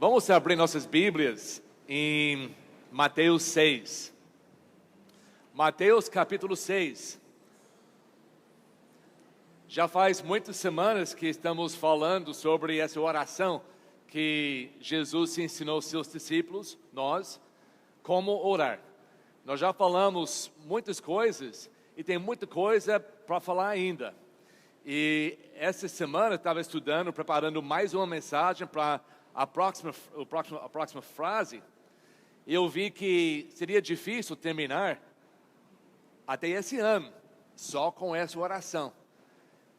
Vamos abrir nossas Bíblias em Mateus 6. Mateus capítulo 6. Já faz muitas semanas que estamos falando sobre essa oração que Jesus ensinou aos seus discípulos, nós, como orar. Nós já falamos muitas coisas e tem muita coisa para falar ainda. E essa semana eu estava estudando, preparando mais uma mensagem para a próxima frase. E eu vi que seria difícil terminar até esse ano, só com essa oração.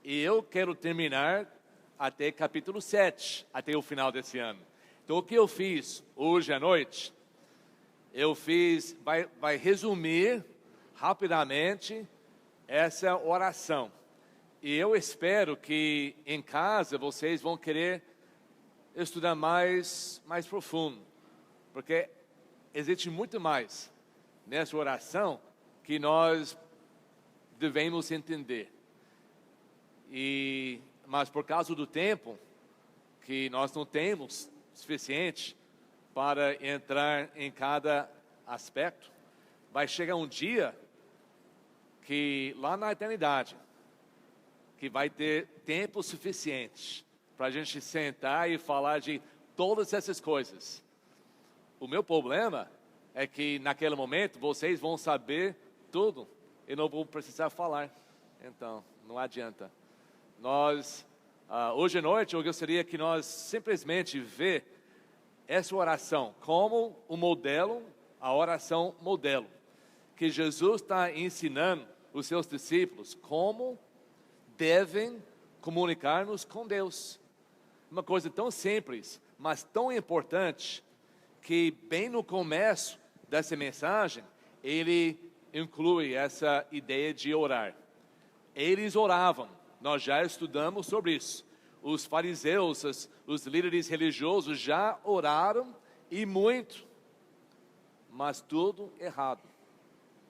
E eu quero terminar até capítulo 7, até o final desse ano. Então o que eu fiz hoje à noite, vai resumir rapidamente essa oração. E eu espero que em casa vocês vão querer estudar mais profundo, porque existe muito mais nessa oração que nós devemos entender. Mas por causa do tempo, que nós não temos suficiente para entrar em cada aspecto, vai chegar um dia que lá na eternidade, que vai ter tempo suficiente para a gente sentar e falar de todas essas coisas. O meu problema é que naquele momento vocês vão saber tudo e não vou precisar falar. Então, não adianta. Hoje à noite eu gostaria que nós simplesmente ver essa oração como um modelo, a oração modelo, que Jesus está ensinando os seus discípulos como devem comunicar-nos com Deus. Uma coisa tão simples, mas tão importante, que bem no começo dessa mensagem, ele inclui essa ideia de orar. Eles oravam, nós já estudamos sobre isso. Os fariseus, os líderes religiosos já oraram e muito, mas tudo errado.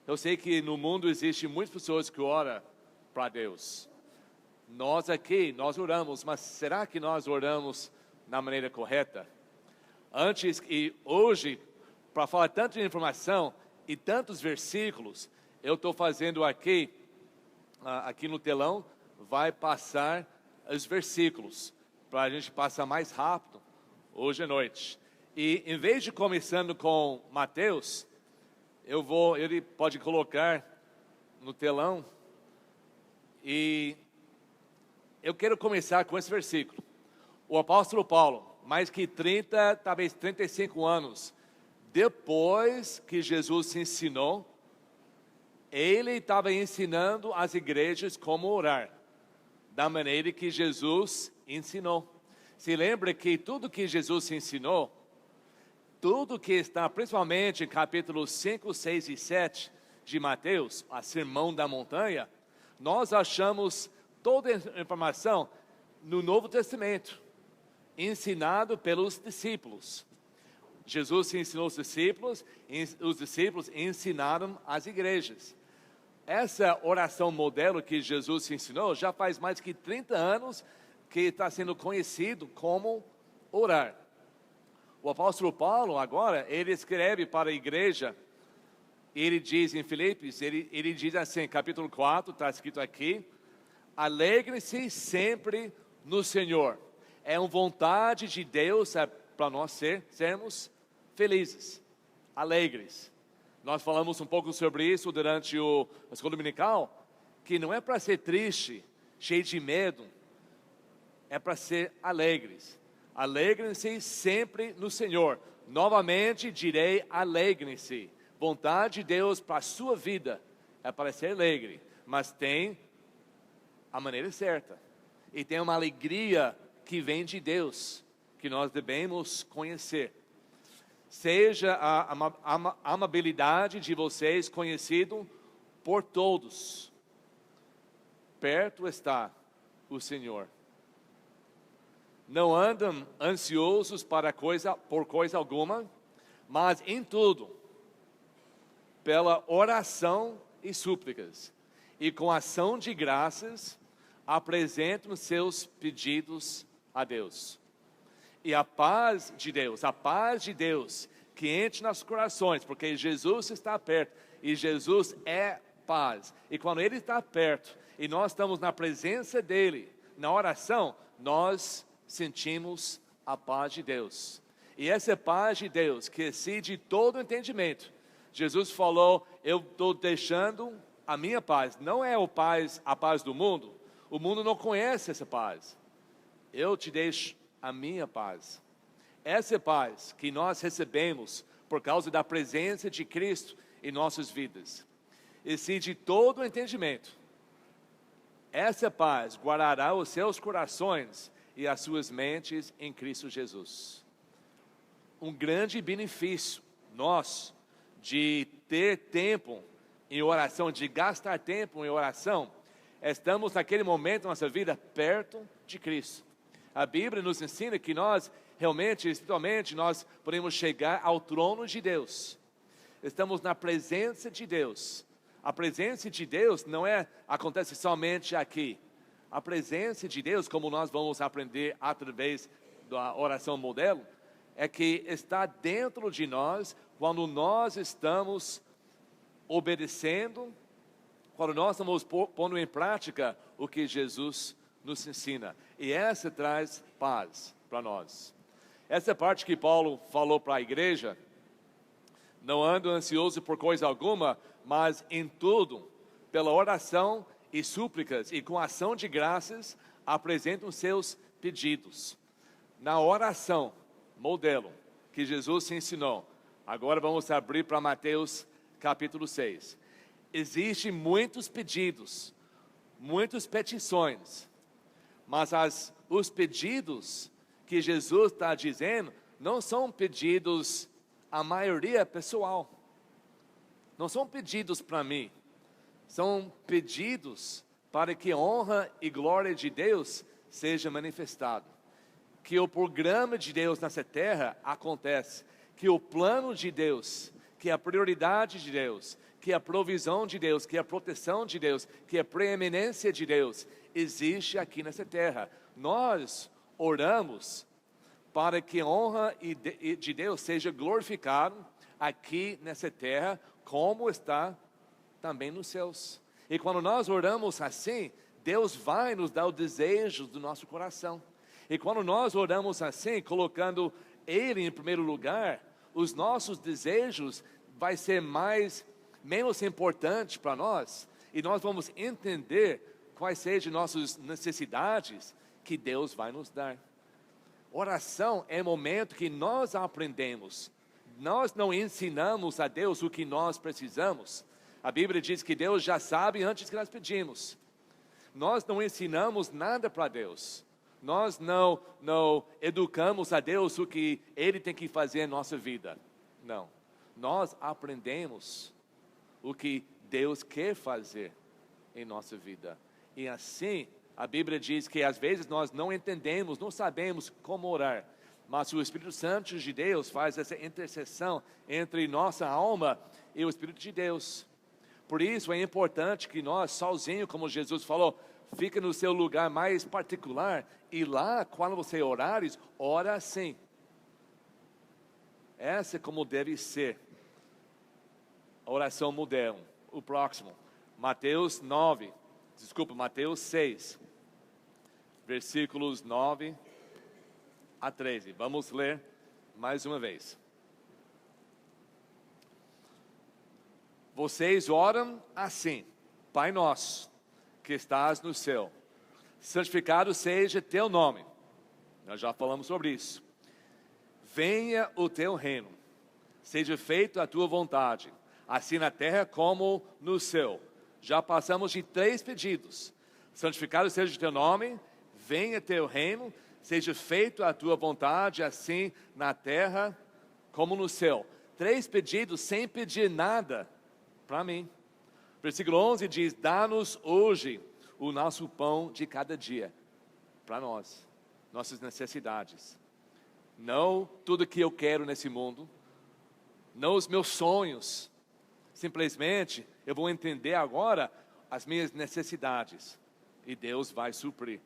Eu sei que no mundo existem muitas pessoas que oram para Deus. Nós aqui, nós oramos, mas será que nós oramos na maneira correta? Antes e hoje, para falar tanta informação e tantos versículos, eu estou fazendo aqui no telão, vai passar os versículos, para a gente passar mais rápido hoje à noite. E em vez de começando com Mateus, ele pode colocar no telão, e eu quero começar com esse versículo. O apóstolo Paulo, mais que 30, talvez 35 anos depois que Jesus se ensinou, ele estava ensinando as igrejas como orar, da maneira que Jesus ensinou. Se lembra que tudo que Jesus ensinou, tudo que está principalmente em capítulos 5, 6 e 7 de Mateus, a Sermão da Montanha, nós achamos toda a informação no Novo Testamento, ensinado pelos discípulos. Jesus ensinou os discípulos ensinaram as igrejas. Essa oração modelo que Jesus ensinou já faz mais de 30 anos que está sendo conhecido como orar. O apóstolo Paulo agora, ele escreve para a igreja, ele diz em Filipos, ele diz assim, capítulo 4, está escrito aqui: alegre-se sempre no Senhor. É uma vontade de Deus para nós sermos felizes, alegres. Nós falamos um pouco sobre isso durante a escola dominical, que não é para ser triste, cheio de medo, é para ser alegres. Alegrem-se sempre no Senhor. Novamente direi, alegrem-se. Vontade de Deus para a sua vida é para ser alegre, mas tem a maneira certa. E tem uma alegria que vem de Deus, que nós devemos conhecer. Seja a amabilidade de vocês conhecido por todos. Perto está o Senhor. Não andam ansiosos por coisa alguma, mas em tudo, pela oração e súplicas, e com ação de graças, apresentam seus pedidos a Deus. E a paz de Deus que enche nossos corações, porque Jesus está perto e Jesus é paz. E quando Ele está perto e nós estamos na presença dEle, na oração, nós sentimos a paz de Deus. E essa paz de Deus que excede todo entendimento. Jesus falou, eu estou deixando a minha paz. Não é a paz do mundo. O mundo não conhece essa paz. Eu te deixo a minha paz. Essa paz que nós recebemos por causa da presença de Cristo em nossas vidas, excede todo o entendimento. Essa paz guardará os seus corações e as suas mentes em Cristo Jesus. Um grande benefício nosso de ter tempo em oração, de gastar tempo em oração, estamos naquele momento da nossa vida perto de Cristo. A Bíblia nos ensina que nós realmente, espiritualmente, nós podemos chegar ao trono de Deus. Estamos na presença de Deus. A presença de Deus não acontece somente aqui. A presença de Deus, como nós vamos aprender através da oração modelo, é que está dentro de nós quando nós estamos obedecendo, quando nós estamos pondo em prática o que Jesus nos ensina. E essa traz paz para nós. Essa parte que Paulo falou para a igreja, não ando ansioso por coisa alguma, mas em tudo, pela oração e súplicas e com ação de graças, apresentam seus pedidos. Na oração, modelo, que Jesus se ensinou. Agora vamos abrir para Mateus capítulo 6. Existem muitos pedidos, muitas petições, mas os pedidos que Jesus está dizendo não são pedidos, a maioria pessoal. Não são pedidos para mim. São pedidos para que a honra e glória de Deus seja manifestado. Que o programa de Deus nessa terra acontece. Que o plano de Deus, que a prioridade de Deus, que a provisão de Deus, que a proteção de Deus, que a preeminência de Deus existe aqui nessa terra. Nós oramos para que a honra de Deus seja glorificado aqui nessa terra, como está também nos céus. E quando nós oramos assim, Deus vai nos dar o desejo do nosso coração. E quando nós oramos assim, colocando Ele em primeiro lugar, os nossos desejos vai ser menos importante para nós, e nós vamos entender quais sejam nossas necessidades que Deus vai nos dar. Oração é o momento que nós aprendemos. Nós não ensinamos a Deus o que nós precisamos. A Bíblia diz que Deus já sabe antes que nós pedimos. Nós não ensinamos nada para Deus. Nós não educamos a Deus o que Ele tem que fazer em nossa vida. Não. Nós aprendemos o que Deus quer fazer em nossa vida. E assim, a Bíblia diz que às vezes nós não entendemos, não sabemos como orar. Mas o Espírito Santo de Deus faz essa intercessão entre nossa alma e o Espírito de Deus. Por isso é importante que nós, sozinhos, como Jesus falou, fique no seu lugar mais particular, e lá, quando você orares, ora assim. Essa é como deve ser a oração modelo. O próximo, Mateus 6, versículos 9 a 13. Vamos ler mais uma vez. Vocês oram assim: Pai nosso, que estás no céu, santificado seja teu nome. Nós já falamos sobre isso. Venha o teu reino, seja feita a tua vontade, assim na terra como no céu. Já passamos de 3 pedidos. Santificado seja o teu nome, venha teu reino, seja feita a tua vontade, assim na terra como no céu. 3 pedidos sem pedir nada para mim. Versículo 11 diz: dá-nos hoje o nosso pão de cada dia. Para nós, nossas necessidades. Não tudo que eu quero nesse mundo, não os meus sonhos. Simplesmente, eu vou entender agora as minhas necessidades, e Deus vai suprir.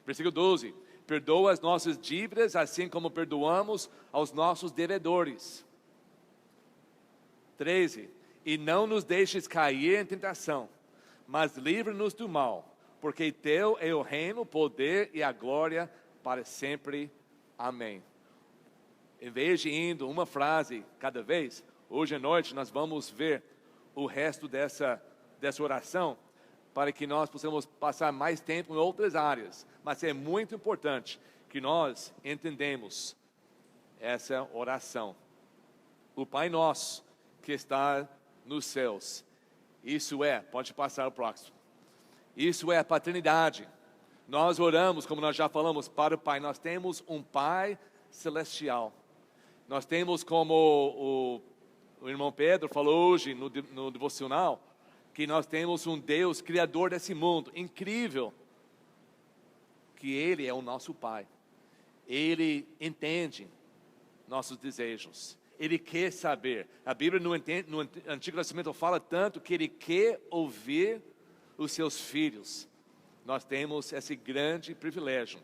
Versículo 12: Perdoa as nossas dívidas, assim como perdoamos aos nossos devedores. 13. E não nos deixes cair em tentação, mas livra-nos do mal, porque teu é o reino, o poder e a glória para sempre. Amém. Em vez de indo uma frase cada vez, hoje à noite nós vamos ver o resto dessa oração, para que nós possamos passar mais tempo em outras áreas. Mas é muito importante que nós entendamos essa oração. O Pai Nosso que está nos céus. Isso pode passar o próximo. Isso é a paternidade. Nós oramos, como nós já falamos, para o Pai. Nós temos um Pai celestial. Nós temos, como o irmão Pedro falou hoje no devocional, que nós temos um Deus criador desse mundo, incrível, que Ele é o nosso Pai. Ele entende nossos desejos, Ele quer saber. A Bíblia no Antigo Testamento fala tanto que Ele quer ouvir os seus filhos. Nós temos esse grande privilégio.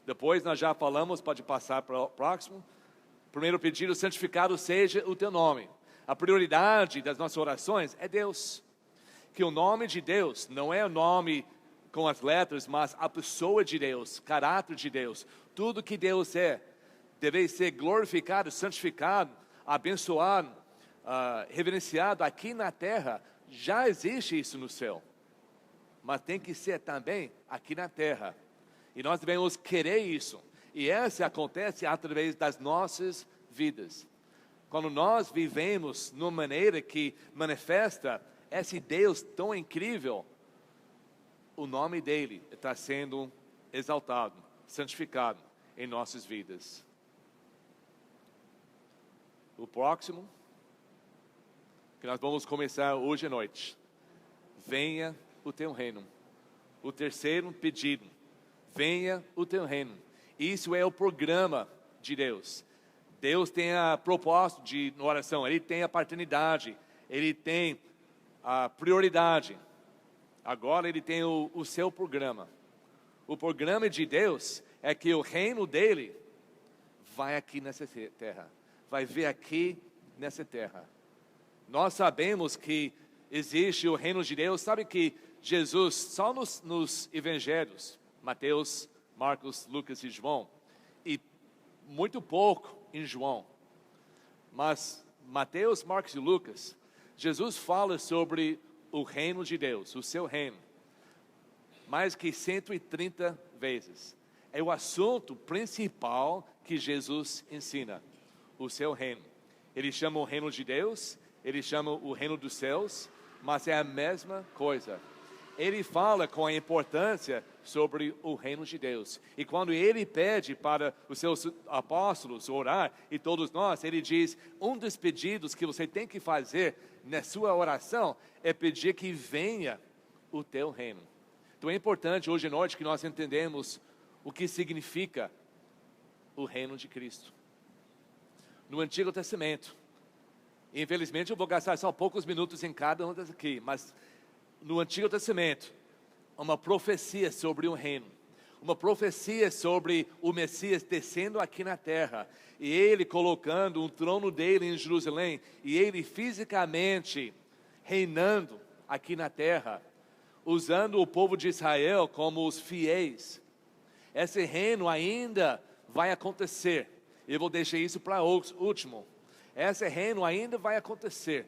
Depois nós já falamos, pode passar para o próximo. Primeiro pedido, santificado seja o teu nome. A prioridade das nossas orações é Deus. Que o nome de Deus não é o nome com as letras, mas a pessoa de Deus, caráter de Deus. Tudo que Deus deve ser glorificado, santificado, abençoado, reverenciado aqui na terra. Já existe isso no céu, mas tem que ser também aqui na terra. E nós devemos querer isso. E isso acontece através das nossas vidas. Quando nós vivemos de uma maneira que manifesta esse Deus tão incrível, o nome dele está sendo exaltado, santificado em nossas vidas. O próximo, que nós vamos começar hoje à noite. Venha o teu reino. O terceiro pedido, venha o teu reino. Isso é o programa de Deus. Deus tem a propósito de oração, Ele tem a paternidade, Ele tem a prioridade. Agora Ele tem o seu programa. O programa de Deus é que o reino dEle vai aqui nessa terra. Vai vir aqui nessa terra. Nós sabemos que existe o reino de Deus. Sabe que Jesus, só nos evangelhos, Mateus, Marcos, Lucas e João, e muito pouco em João, mas Mateus, Marcos e Lucas, Jesus fala sobre o reino de Deus, o seu reino, mais que 130 vezes. É o assunto principal que Jesus ensina, o seu reino. Ele chama o reino de Deus, ele chama o reino dos céus, mas é a mesma coisa. Ele fala com a importância sobre o reino de Deus. E quando ele pede para os seus apóstolos orar, e todos nós, ele diz, um dos pedidos que você tem que fazer na sua oração, é pedir que venha o teu reino. Então é importante hoje à noite que nós entendemos o que significa o reino de Cristo. No Antigo Testamento, infelizmente eu vou gastar só poucos minutos em cada uma das aqui, mas no Antigo Testamento, uma profecia sobre um reino, uma profecia sobre o Messias descendo aqui na terra, e ele colocando um trono dele em Jerusalém, e ele fisicamente reinando aqui na terra, usando o povo de Israel como os fiéis. Esse reino ainda vai acontecer. Eu vou deixar isso para o último. Esse reino ainda vai acontecer.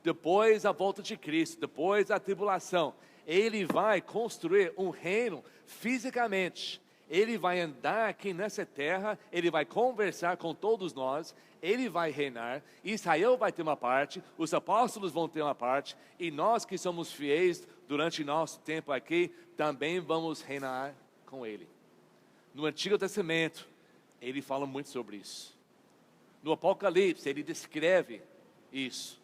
Depois da volta de Cristo, depois da tribulação, Ele vai construir um reino fisicamente. Ele vai andar aqui nessa terra, Ele vai conversar com todos nós, Ele vai reinar, Israel vai ter uma parte, os apóstolos vão ter uma parte, e nós que somos fiéis durante nosso tempo aqui, também vamos reinar com Ele. No Antigo Testamento, Ele fala muito sobre isso. No Apocalipse, Ele descreve isso.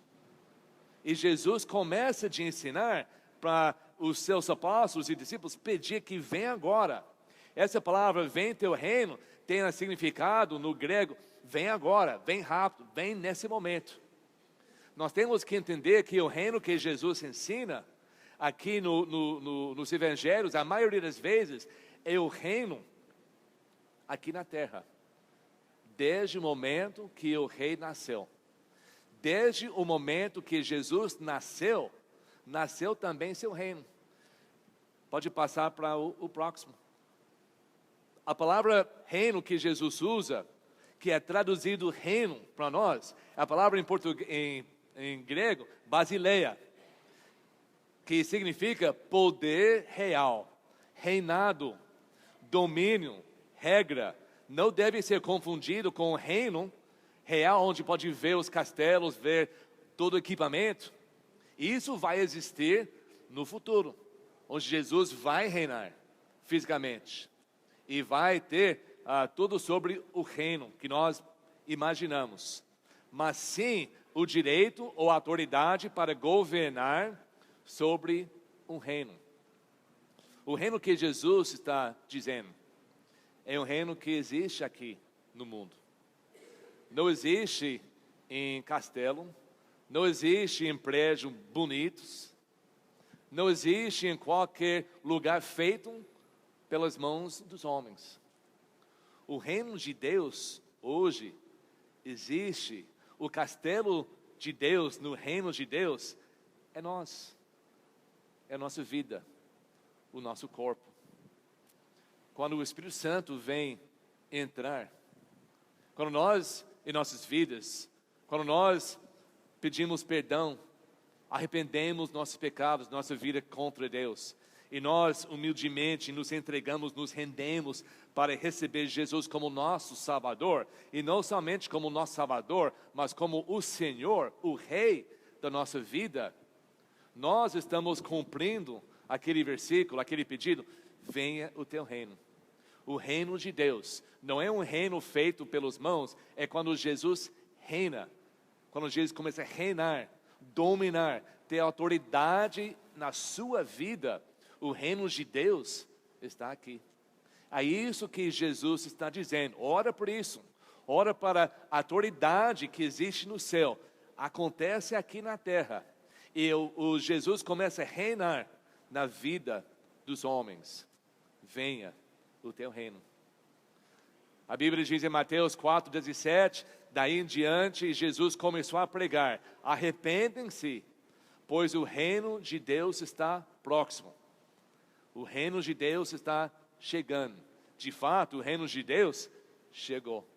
E Jesus começa a ensinar para os seus apóstolos e discípulos pedir que venha agora. Essa palavra, vem teu reino, tem um significado no grego, vem agora, vem rápido, vem nesse momento. Nós temos que entender que o reino que Jesus ensina, aqui nos evangelhos, a maioria das vezes, é o reino aqui na terra. Desde o momento que o rei nasceu. Desde o momento que Jesus nasceu, nasceu também seu reino. Pode passar para o próximo. A palavra reino que Jesus usa, que é traduzido reino para nós, é a palavra em grego, basileia, que significa poder real, reinado, domínio, regra. Não deve ser confundido com o reino real, onde pode ver os castelos, ver todo o equipamento. Isso vai existir no futuro, onde Jesus vai reinar fisicamente. E vai ter tudo sobre o reino que nós imaginamos. Mas sim, o direito ou a autoridade para governar sobre um reino. O reino que Jesus está dizendo é um reino que existe aqui no mundo. Não existe em castelo, não existe em prédios bonitos, não existe em qualquer lugar feito pelas mãos dos homens. O reino de Deus hoje existe. O castelo de Deus, no reino de Deus, é nós. É a nossa vida, o nosso corpo. Quando o Espírito Santo vem entrar, quando nós, em nossas vidas, quando nós pedimos perdão, arrependemos nossos pecados, nossa vida contra Deus, e nós humildemente nos entregamos, nos rendemos para receber Jesus como nosso Salvador, e não somente como nosso Salvador, mas como o Senhor, o Rei da nossa vida, nós estamos cumprindo aquele versículo, aquele pedido: venha o teu reino. O reino de Deus não é um reino feito pelas mãos, é quando Jesus reina, quando Jesus começa a reinar, dominar, ter autoridade na sua vida. O reino de Deus está aqui. É isso que Jesus está dizendo. Ora por isso, ora para a autoridade que existe no céu, acontece aqui na terra. E o Jesus começa a reinar na vida dos homens. Venha o teu reino. A Bíblia diz em Mateus 4:17, daí em diante Jesus começou a pregar: arrependem-se, pois o reino de Deus está próximo. O reino de Deus está chegando. De fato, o reino de Deus chegou.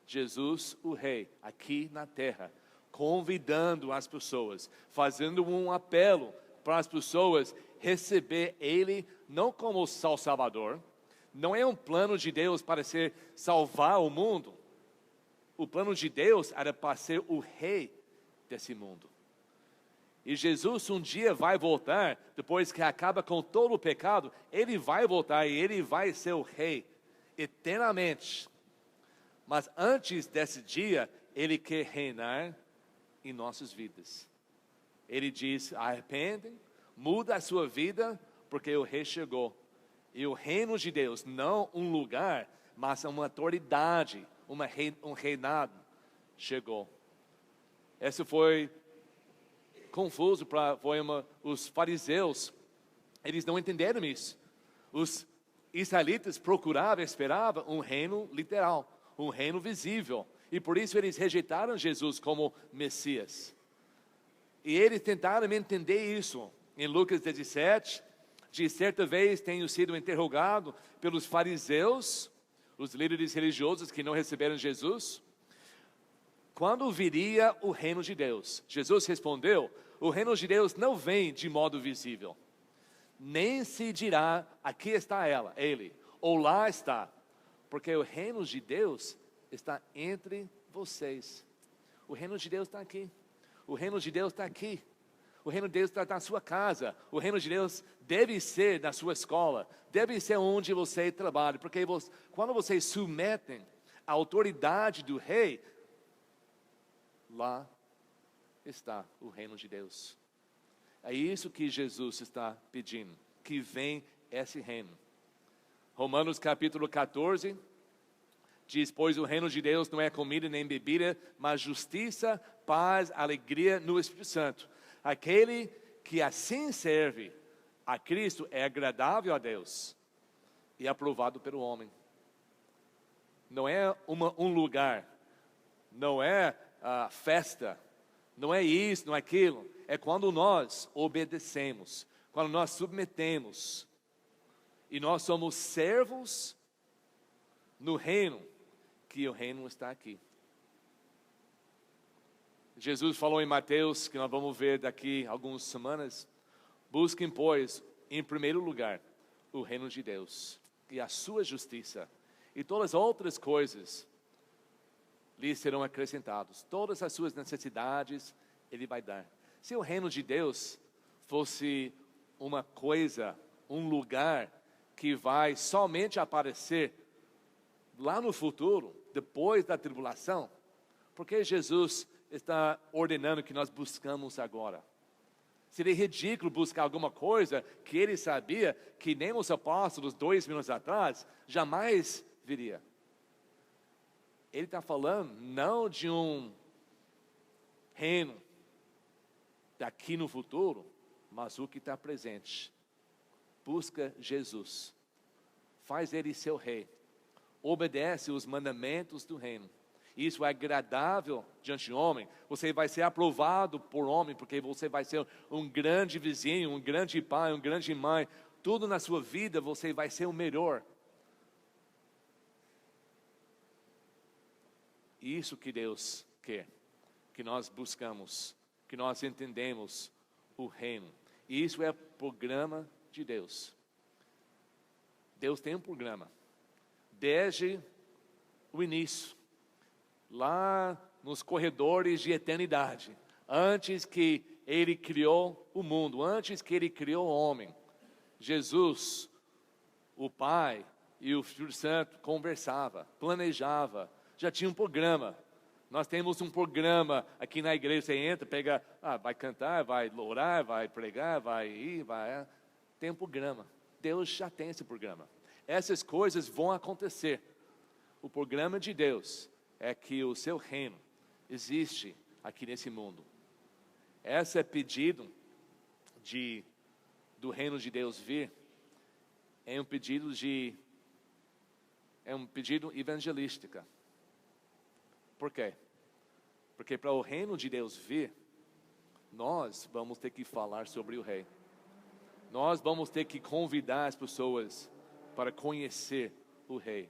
Jesus, o Rei, aqui na terra, convidando as pessoas, fazendo um apelo para as pessoas receber Ele não como o Salvador. Não é um plano de Deus para salvar o mundo. O plano de Deus era para ser o Rei desse mundo. E Jesus um dia vai voltar, depois que acaba com todo o pecado, Ele vai voltar e Ele vai ser o Rei eternamente. Mas antes desse dia, Ele quer reinar em nossas vidas. Ele diz: arrependem, muda a sua vida, porque o Rei chegou. E o reino de Deus, não um lugar, mas uma autoridade, um reinado, chegou. Esse foi confuso os fariseus. Eles não entenderam isso. Os israelitas procuravam, esperavam um reino literal, um reino visível. E por isso eles rejeitaram Jesus como Messias. E eles tentaram entender isso. Em Lucas 17, de certa vez tenho sido interrogado pelos fariseus, os líderes religiosos que não receberam Jesus, quando viria o reino de Deus? Jesus respondeu: o reino de Deus não vem de modo visível, nem se dirá, aqui está ele, ou lá está, porque o reino de Deus está entre vocês. O reino de Deus está aqui, o reino de Deus está aqui. O reino de Deus está na sua casa. O reino de Deus deve ser na sua escola. Deve ser onde você trabalha. Porque quando vocês submetem a autoridade do rei, lá está o reino de Deus. É isso que Jesus está pedindo. Que venha esse reino. Romanos capítulo 14 diz: pois o reino de Deus não é comida nem bebida, mas justiça, paz, alegria no Espírito Santo. Aquele que assim serve a Cristo é agradável a Deus e aprovado pelo homem. não é um lugar, não é festa, não é isso, não é aquilo. É quando nós obedecemos, quando nós submetemos, e nós somos servos no reino, que o reino está aqui. Jesus falou em Mateus, que nós vamos ver daqui a algumas semanas: busquem, pois, em primeiro lugar, o reino de Deus e a sua justiça, e todas as outras coisas lhes serão acrescentadas. Todas as suas necessidades Ele vai dar. Se o reino de Deus fosse uma coisa, um lugar que vai somente aparecer lá no futuro, depois da tribulação, porque Jesus está ordenando que nós buscamos agora? Seria ridículo buscar alguma coisa que Ele sabia que nem os apóstolos 2 mil anos atrás jamais viria. Ele está falando não de um reino daqui no futuro, mas o que está presente. Busca Jesus, faz Ele seu rei, obedece os mandamentos do reino. Isso é agradável diante de homem. Você vai ser aprovado por homem, porque você vai ser um grande vizinho, um grande pai, um grande mãe. Tudo na sua vida você vai ser o melhor. Isso que Deus quer, que nós buscamos, que nós entendemos o reino. E isso é o programa de Deus. Deus tem um programa, desde o início, lá nos corredores de eternidade, antes que Ele criou o mundo, antes que Ele criou o homem. Jesus, o Pai e o Espírito Santo conversava, planejava, já tinha um programa. Nós temos um programa aqui na igreja. Você entra, pega, vai cantar, vai orar, vai pregar, vai ir, tem um programa. Deus já tem esse programa. Essas coisas vão acontecer. O programa de Deus é que o seu reino existe aqui nesse mundo. Esse é pedido do reino de Deus vir, é um pedido evangelístico. Por quê? Porque para o reino de Deus vir, nós vamos ter que falar sobre o rei. Nós vamos ter que convidar as pessoas para conhecer o rei.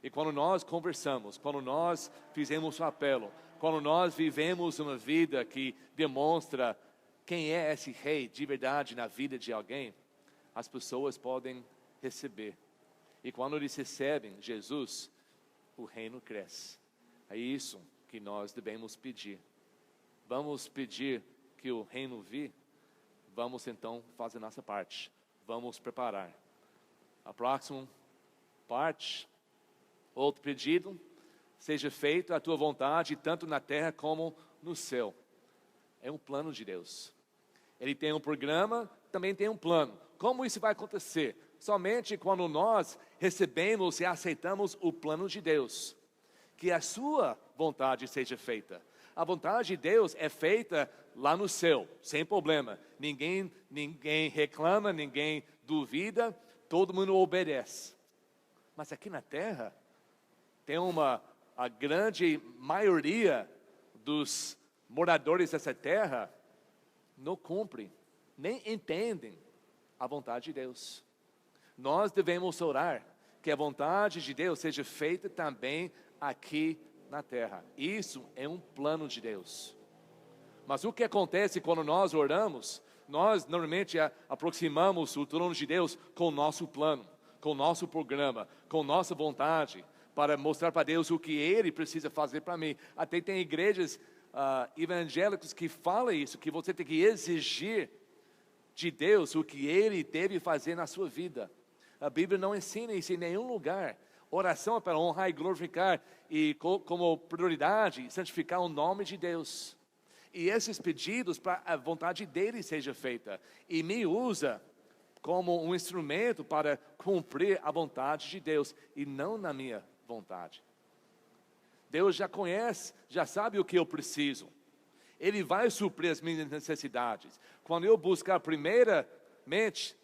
E quando nós conversamos, quando nós fizemos o apelo, quando nós vivemos uma vida que demonstra quem é esse rei de verdade na vida de alguém, as pessoas podem receber. E quando eles recebem Jesus, o reino cresce. É isso que nós devemos pedir. Vamos pedir que o reino vir. Vamos então fazer nossa parte. Vamos preparar. A próxima parte, outro pedido: seja feita a tua vontade, tanto na terra como no céu. É um plano de Deus. Ele tem um programa, também tem um plano. Como isso vai acontecer? Somente quando nós recebemos e aceitamos o plano de Deus. Que a sua vontade seja feita. A vontade de Deus é feita lá no céu, sem problema. Ninguém reclama, ninguém duvida, todo mundo obedece. Mas aqui na terra, tem a grande maioria dos moradores dessa terra não cumprem, nem entendem a vontade de Deus. Nós devemos orar que a vontade de Deus seja feita também aqui na terra. Isso é um plano de Deus. Mas o que acontece quando nós oramos? Nós normalmente aproximamos o trono de Deus com o nosso plano, com o nosso programa, com nossa vontade, para mostrar para Deus o que Ele precisa fazer para mim. Até tem igrejas evangélicas que falam isso, que você tem que exigir de Deus o que Ele deve fazer na sua vida. A Bíblia não ensina isso em nenhum lugar. Oração é para honrar e glorificar e como prioridade santificar o nome de Deus. E esses pedidos para a vontade dele seja feita. E me usa como um instrumento para cumprir a vontade de Deus e não na minha vontade. Deus já conhece, já sabe o que eu preciso. Ele vai suprir as minhas necessidades. Quando eu buscar primeiramente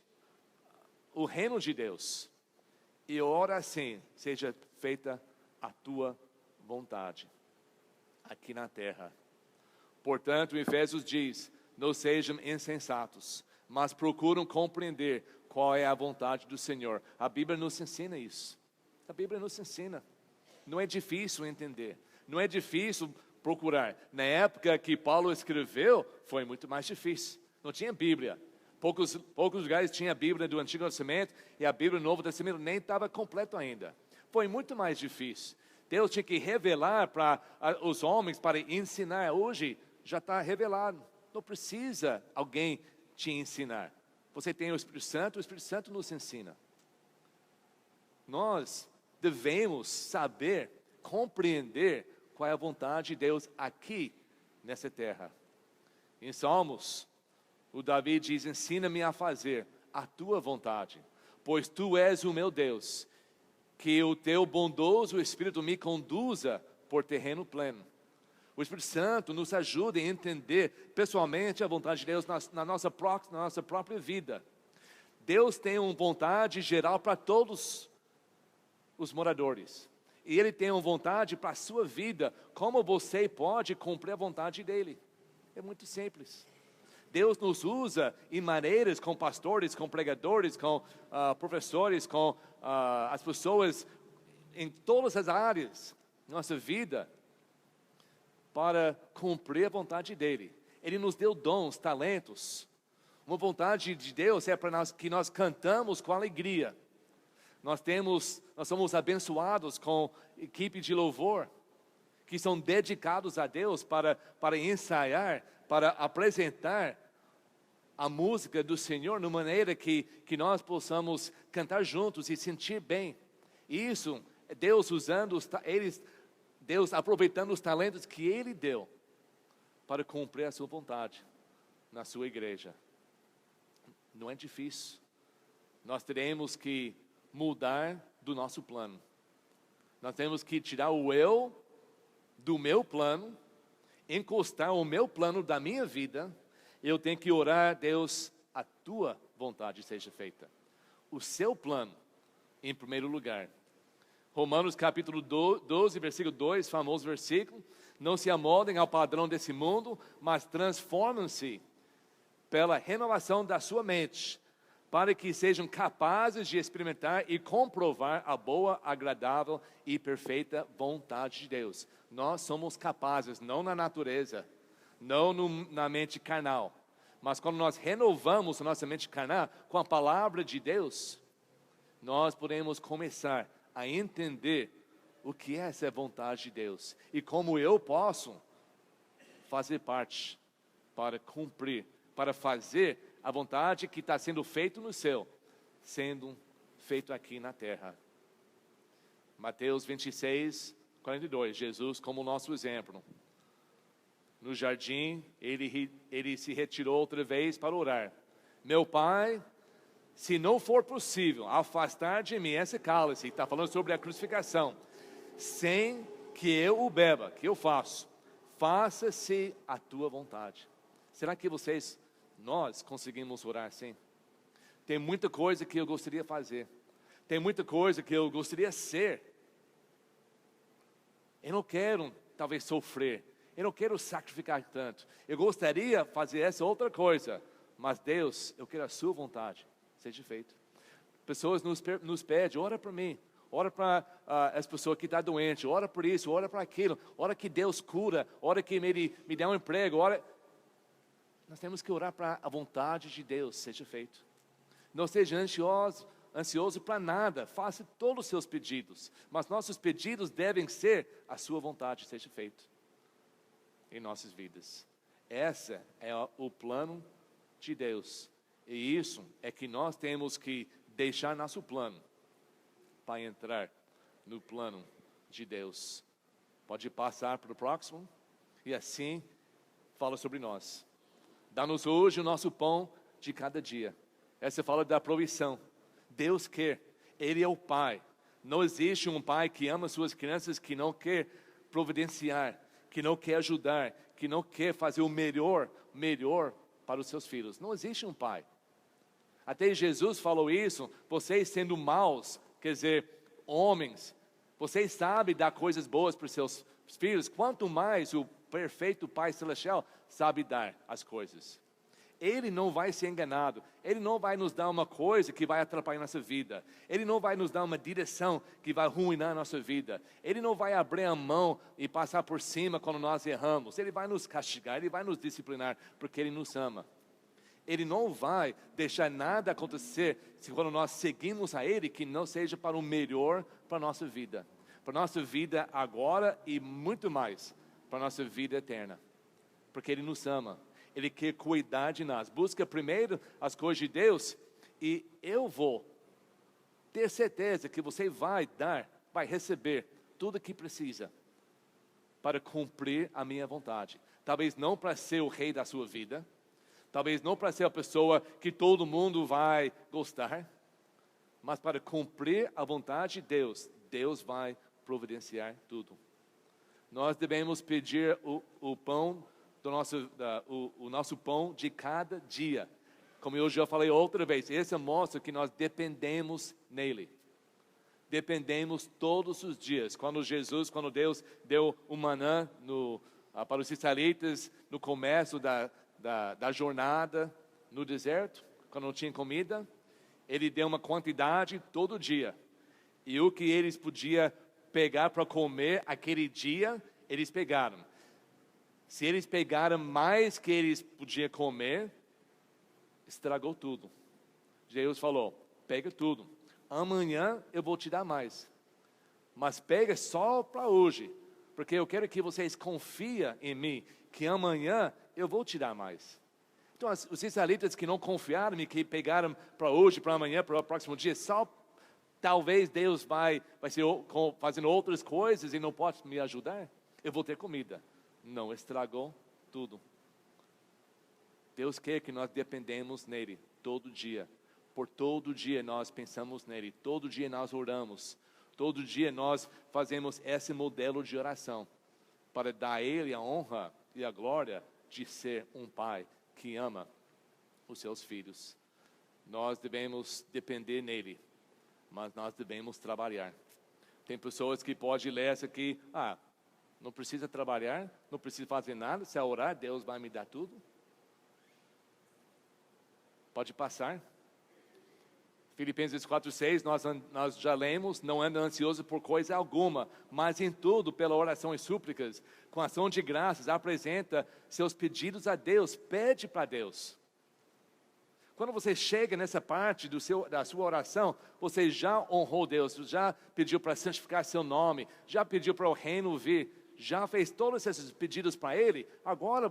o reino de Deus, e ora assim, seja feita a tua vontade aqui na terra. Portanto, Efésios diz, não sejam insensatos, mas procuram compreender qual é a vontade do Senhor. A Bíblia nos ensina isso. A Bíblia nos ensina. Não é difícil entender, não é difícil procurar. Na época que Paulo escreveu, foi muito mais difícil. Não tinha Bíblia. Poucos lugares tinha a Bíblia do Antigo Testamento e a Bíblia do Novo Testamento nem estava completo ainda. Foi muito mais difícil. Deus tinha que revelar para os homens, para ensinar. Hoje já está revelado. Não precisa alguém te ensinar. Você tem o Espírito Santo nos ensina. Nós devemos saber, compreender qual é a vontade de Deus aqui nessa terra. Em Salmos, o Davi diz, ensina-me a fazer a tua vontade, pois tu és o meu Deus, que o teu bondoso Espírito me conduza por terreno pleno. O Espírito Santo nos ajuda a entender pessoalmente a vontade de Deus na nossa própria vida. Deus tem uma vontade geral para todos os moradores. E Ele tem uma vontade para a sua vida. Como você pode cumprir a vontade dEle? É muito simples. Deus nos usa em maneiras com pastores, com pregadores, com professores, com as pessoas em todas as áreas da nossa vida para cumprir a vontade dEle. Ele nos deu dons, talentos. Uma vontade de Deus é para nós que nós cantamos com alegria. Nós somos abençoados com equipe de louvor, que são dedicados a Deus para ensaiar, para apresentar a música do Senhor, de maneira que nós possamos cantar juntos e sentir bem. Isso, Deus Deus aproveitando os talentos que Ele deu, para cumprir a sua vontade na sua igreja. Não é difícil. Nós teremos que mudar do nosso plano. Nós temos que tirar o eu do meu plano, encostar o meu plano da minha vida. Eu tenho que orar, Deus, a tua vontade seja feita. O seu plano em primeiro lugar. Romanos capítulo 12, versículo 2, famoso versículo. Não se amoldem ao padrão desse mundo, mas transformem-se pela renovação da sua mente, para que sejam capazes de experimentar e comprovar a boa, agradável e perfeita vontade de Deus. Nós somos capazes, não na natureza, não na mente carnal, mas quando nós renovamos a nossa mente carnal com a palavra de Deus, nós podemos começar a entender o que é essa vontade de Deus e como eu posso fazer parte para cumprir, para fazer a vontade que está sendo feita no céu, sendo feito aqui na terra. Mateus 26, 42, Jesus como nosso exemplo. No jardim, ele se retirou outra vez para orar. Meu Pai, se não for possível afastar de mim esse cálice, está falando sobre a crucificação, sem que eu o beba, que eu faço, faça-se a tua vontade. Será que nós conseguimos orar assim? Tem muita coisa que eu gostaria de fazer, tem muita coisa que eu gostaria de ser. Eu não quero talvez sofrer, eu não quero sacrificar tanto, eu gostaria de fazer essa outra coisa, mas Deus, eu quero a sua vontade, seja feito. Pessoas nos pedem, ora para mim, ora para essa pessoa que está doente, ora por isso, ora para aquilo, ora que Deus cura, ora que me dá um emprego, ora... Nós temos que orar para a vontade de Deus seja feito. Não seja ansioso para nada, faça todos os seus pedidos, mas nossos pedidos devem ser a sua vontade seja feito em nossas vidas. Esse é o plano de Deus, e isso é que nós temos que deixar nosso plano para entrar no plano de Deus. Pode passar para o próximo, e assim fala sobre nós. Dá-nos hoje o nosso pão de cada dia. Essa fala da provisão. Deus quer, Ele é o Pai. Não existe um pai que ama suas crianças que não quer providenciar, que não quer ajudar, que não quer fazer o melhor para os seus filhos. Não existe um pai. Até Jesus falou isso, vocês sendo maus, quer dizer, homens, Você sabe dar coisas boas para os seus filhos, quanto mais o perfeito Pai Celestial sabe dar as coisas. Ele não vai ser enganado. Ele não vai nos dar uma coisa que vai atrapalhar nossa vida. Ele não vai nos dar uma direção que vai arruinar a nossa vida. Ele não vai abrir a mão e passar por cima quando nós erramos. Ele vai nos castigar, Ele vai nos disciplinar, porque Ele nos ama. Ele não vai deixar nada acontecer se quando nós seguimos a Ele, que não seja para o melhor para a nossa vida. Para a nossa vida agora e muito mais, para a nossa vida eterna. Porque Ele nos ama. Ele quer cuidar de nós. Busca primeiro as coisas de Deus e eu vou ter certeza que você vai receber tudo o que precisa para cumprir a minha vontade. Talvez não para ser o rei da sua vida, talvez não para ser a pessoa que todo mundo vai gostar, mas para cumprir a vontade de Deus, Deus vai providenciar tudo. Nós devemos pedir o pão o nosso pão de cada dia. Como eu já falei outra vez, esse mostra que nós dependemos nele. Dependemos todos os dias. Quando Deus deu o manã para os israelitas no começo da jornada no deserto, quando não tinha comida, Ele deu uma quantidade todo dia. E o que eles podiam pegar para comer aquele dia, eles pegaram. Se eles pegaram mais que eles podiam comer, estragou tudo. Jesus falou, pega tudo. Amanhã eu vou te dar mais. Mas pega só para hoje. Porque eu quero que vocês confiem em mim, que amanhã eu vou te dar mais. Então os israelitas que não confiaram e que pegaram para hoje, para amanhã, para o próximo dia, só talvez Deus vai ser fazendo outras coisas e não pode me ajudar. Eu vou ter comida. Não, estragou tudo. Deus quer que nós dependemos nele todo dia. Por todo dia nós pensamos nele, todo dia nós oramos, todo dia nós fazemos esse modelo de oração, para dar a Ele a honra e a glória de ser um pai que ama os seus filhos. Nós devemos depender nele, mas nós devemos trabalhar. Tem pessoas que podem ler essa aqui, não precisa trabalhar, não precisa fazer nada, se eu orar, Deus vai me dar tudo. Pode passar. Filipenses 4:6, nós já lemos, não anda ansioso por coisa alguma, mas em tudo, pela oração e súplicas, com ação de graças, apresenta seus pedidos a Deus, pede para Deus. Quando você chega nessa parte da sua oração, você já honrou Deus, já pediu para santificar seu nome, já pediu para o reino vir, já fez todos esses pedidos para Ele, agora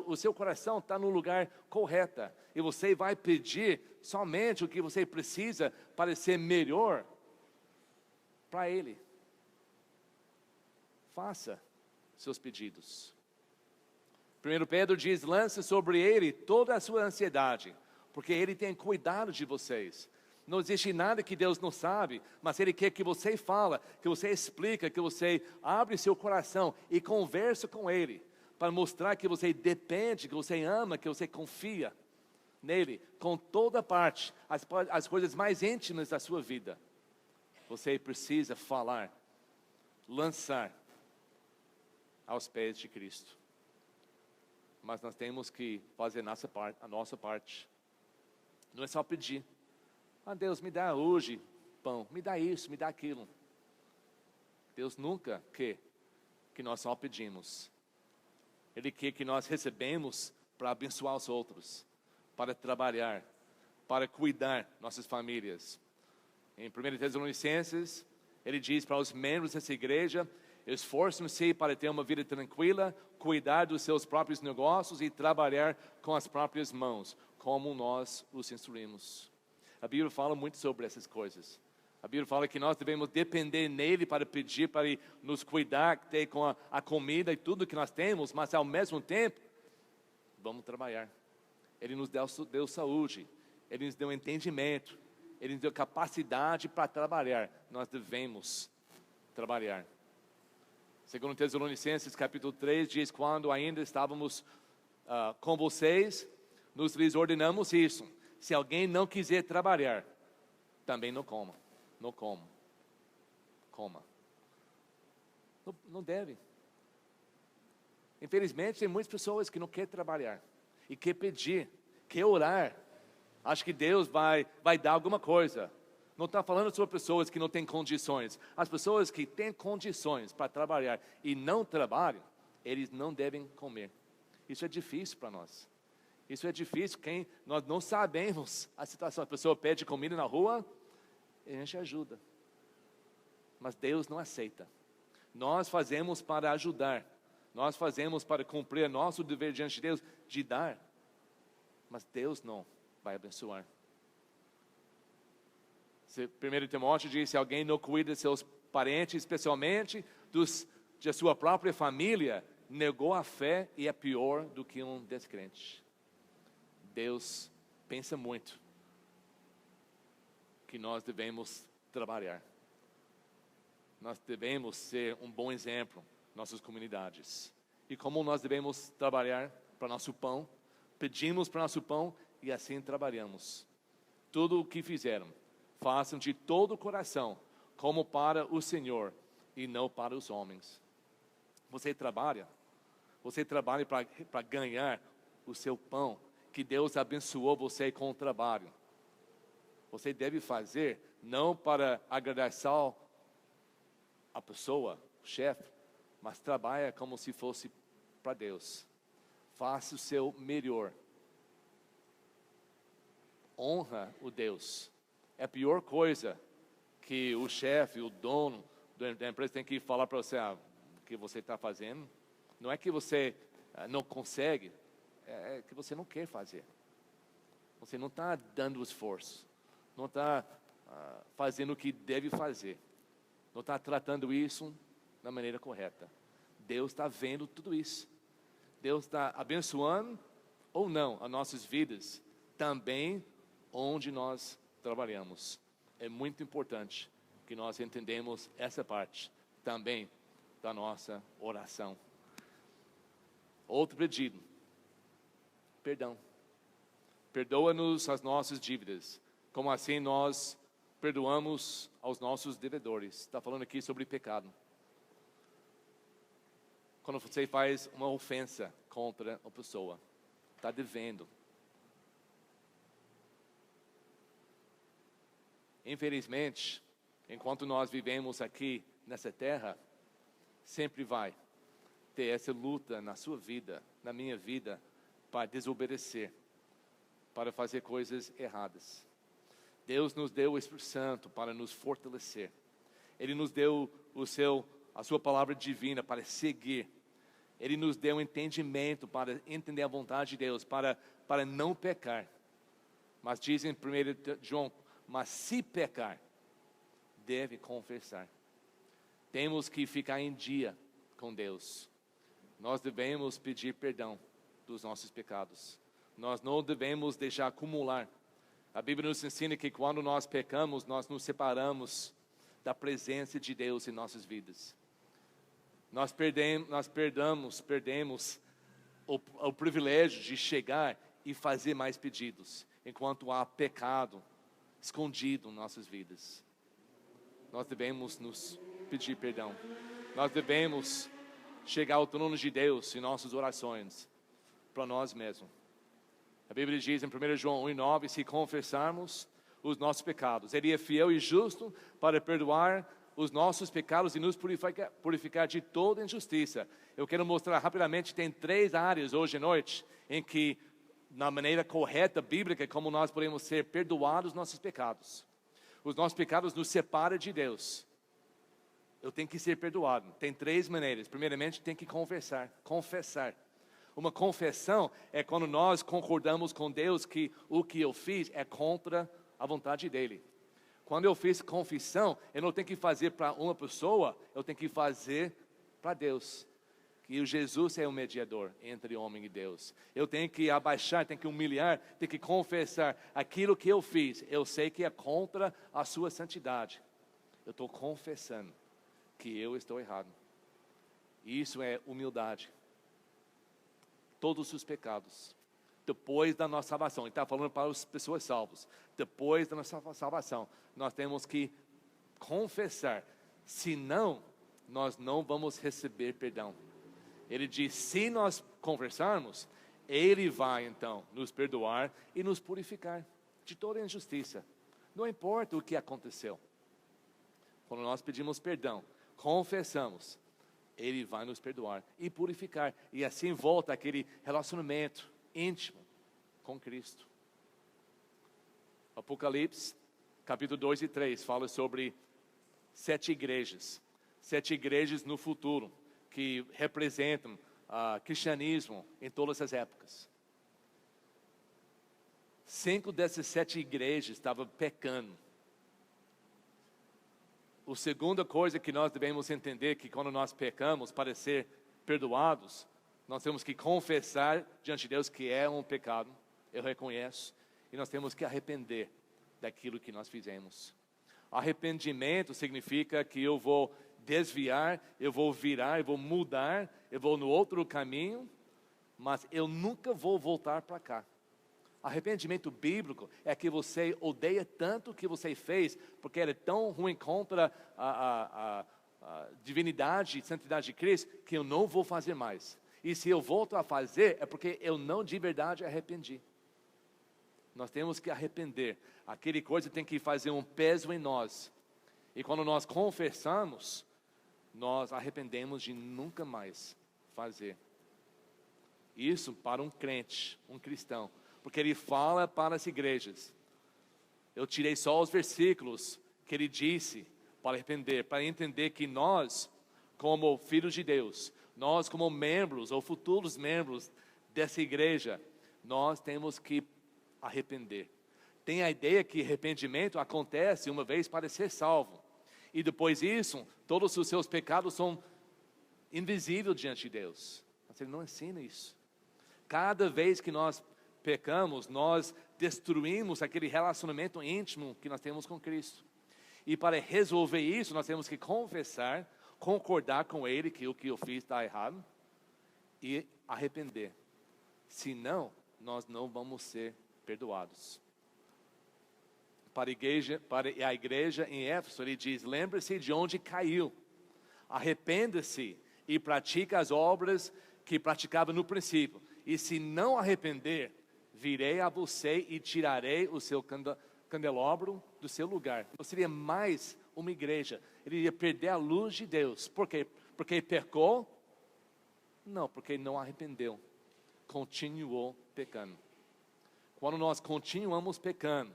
o seu coração está no lugar correto. E você vai pedir somente o que você precisa para ser melhor para Ele. Faça seus pedidos. 1 Pedro diz, lance sobre Ele toda a sua ansiedade, porque Ele tem cuidado de vocês. Não existe nada que Deus não sabe, mas Ele quer que você fala, que você explica, que você abre seu coração e conversa com Ele, para mostrar que você depende, que você ama, que você confia nele, com toda parte, as coisas mais íntimas da sua vida. Você precisa falar, lançar aos pés de Cristo. Mas nós temos que fazer a nossa parte. Não é só pedir. Deus, me dá hoje pão, me dá isso, me dá aquilo. Deus nunca quer que nós só pedimos. Ele quer que nós recebemos para abençoar os outros, para trabalhar, para cuidar nossas famílias. Em 1 Tessalonicenses, ele diz para os membros dessa igreja, esforçem-se para ter uma vida tranquila, cuidar dos seus próprios negócios e trabalhar com as próprias mãos, como nós os instruímos. A Bíblia fala muito sobre essas coisas. A Bíblia fala que nós devemos depender nele para pedir, para ele nos cuidar, ter com a comida e tudo que nós temos, mas ao mesmo tempo, vamos trabalhar. Ele nos deu saúde, Ele nos deu entendimento, Ele nos deu capacidade para trabalhar. Nós devemos trabalhar. Segundo Tessalonicenses capítulo 3 diz, quando ainda estávamos com vocês, nos lhes ordenamos isso. Se alguém não quiser trabalhar, também não coma. Não coma. Coma. Não deve. Infelizmente, tem muitas pessoas que não querem trabalhar e quer pedir, quer orar. Acho que Deus vai dar alguma coisa. Não está falando sobre pessoas que não têm condições. As pessoas que têm condições para trabalhar e não trabalham, eles não devem comer. Isso é difícil para nós. Isso é difícil, nós não sabemos a situação. A pessoa pede comida na rua, e a gente ajuda. Mas Deus não aceita. Nós fazemos para ajudar. Nós fazemos para cumprir nosso dever diante de Deus, de dar. Mas Deus não vai abençoar. 1 Timóteo diz, se alguém não cuida de seus parentes, especialmente de sua própria família, negou a fé e é pior do que um descrente. Deus pensa muito que nós devemos trabalhar. Nós devemos ser um bom exemplo em nossas comunidades. E como nós devemos trabalhar para nosso pão, pedimos para nosso pão e assim trabalhamos. Tudo o que fizeram, façam de todo o coração, como para o Senhor e não para os homens. Você trabalha para ganhar o seu pão, que Deus abençoou você com o trabalho. Você deve fazer, não para agradar só a pessoa, o chefe, mas trabalha como se fosse para Deus. Faça o seu melhor. Honra o Deus. É a pior coisa que o chefe, o dono da empresa tem que falar para você, o que você está fazendo. Não é que você não consegue, é que você não quer fazer. Você não está dando esforço, não está fazendo o que deve fazer, não está tratando isso da maneira correta. Deus está vendo tudo isso. Deus está abençoando ou não as nossas vidas, também onde nós trabalhamos. É muito importante que nós entendamos essa parte também da nossa oração. Outro pedido, perdão. Perdoa-nos as nossas dívidas, como assim nós perdoamos aos nossos devedores. Está falando aqui sobre pecado. Quando você faz uma ofensa contra uma pessoa, está devendo. Infelizmente, enquanto nós vivemos aqui nessa terra, sempre vai ter essa luta na sua vida, na minha vida, para desobedecer, para fazer coisas erradas. Deus nos deu o Espírito Santo para nos fortalecer. Ele nos deu a sua palavra divina para seguir. Ele nos deu entendimento para entender a vontade de Deus, para não pecar. Mas diz em 1 João, mas se pecar, deve confessar. Temos que ficar em dia com Deus. Nós devemos pedir perdão dos nossos pecados. Nós não devemos deixar acumular. A Bíblia nos ensina que quando nós pecamos, nós nos separamos da presença de Deus em nossas vidas. Nós perdemos o privilégio de chegar e fazer mais pedidos, enquanto há pecado escondido em nossas vidas. Nós devemos nos pedir perdão. Nós devemos chegar ao trono de Deus em nossas orações, para nós mesmos. A Bíblia diz em 1 João 1,9, se confessarmos os nossos pecados, Ele é fiel e justo para perdoar os nossos pecados e nos purificar de toda injustiça. Eu quero mostrar rapidamente, tem 3 áreas hoje à noite, em que, na maneira correta, bíblica, como nós podemos ser perdoados os nossos pecados. Os nossos pecados nos separam de Deus. Eu tenho que ser perdoado. Tem 3 maneiras. Primeiramente, tem que confessar. Uma confissão é quando nós concordamos com Deus que o que eu fiz é contra a vontade dEle. Quando eu fiz confissão, eu não tenho que fazer para uma pessoa, eu tenho que fazer para Deus. Que o Jesus é o mediador entre homem e Deus. Eu tenho que abaixar, tenho que humilhar, tenho que confessar aquilo que eu fiz. Eu sei que é contra a sua santidade. Eu estou confessando que eu estou errado. Isso é humildade. Todos os pecados, depois da nossa salvação, ele está falando para as pessoas salvas, depois da nossa salvação, nós temos que confessar, senão nós não vamos receber perdão. Ele diz, se nós conversarmos, Ele vai então nos perdoar e nos purificar de toda injustiça. Não importa o que aconteceu. Quando nós pedimos perdão, confessamos, Ele vai nos perdoar e purificar. E assim volta aquele relacionamento íntimo com Cristo. Apocalipse, capítulo 2 e 3, fala sobre 7 igrejas. 7 igrejas no futuro, que representam cristianismo em todas as épocas. 5 dessas 7 igrejas estavam pecando. A segunda coisa que nós devemos entender, que quando nós pecamos, para ser perdoados, nós temos que confessar diante de Deus que é um pecado, eu reconheço, e nós temos que arrepender daquilo que nós fizemos. Arrependimento significa que eu vou desviar, eu vou virar, eu vou mudar, eu vou no outro caminho, mas eu nunca vou voltar para cá. Arrependimento bíblico é que você odeia tanto o que você fez, porque era tão ruim contra a divindade e santidade de Cristo, que eu não vou fazer mais. E se eu volto a fazer, é porque eu não de verdade arrependi. Nós temos que arrepender. Aquele coisa tem que fazer um peso em nós. E quando nós confessamos, nós arrependemos de nunca mais fazer. Isso para um crente, um cristão. Porque ele fala para as igrejas. Eu tirei só os versículos que ele disse para arrepender, para entender que nós, como filhos de Deus, nós como membros ou futuros membros dessa igreja, nós temos que arrepender. Tem a ideia que arrependimento acontece uma vez para ser salvo. E depois disso, todos os seus pecados são invisíveis diante de Deus. Mas ele não ensina isso. Cada vez que nós pecamos, nós destruímos aquele relacionamento íntimo que nós temos com Cristo. E para resolver isso, nós temos que confessar, concordar com Ele que o que eu fiz está errado e arrepender. Senão, nós não vamos ser perdoados. Para a igreja em Éfeso, ele diz, lembre-se de onde caiu, arrependa-se e pratique as obras que praticava no princípio. E se não arrepender, virei a você e tirarei o seu candelabro do seu lugar. Não seria mais uma igreja. Ele ia perder a luz de Deus. Por quê? Porque pecou? Não, porque não arrependeu. Continuou pecando. Quando nós continuamos pecando,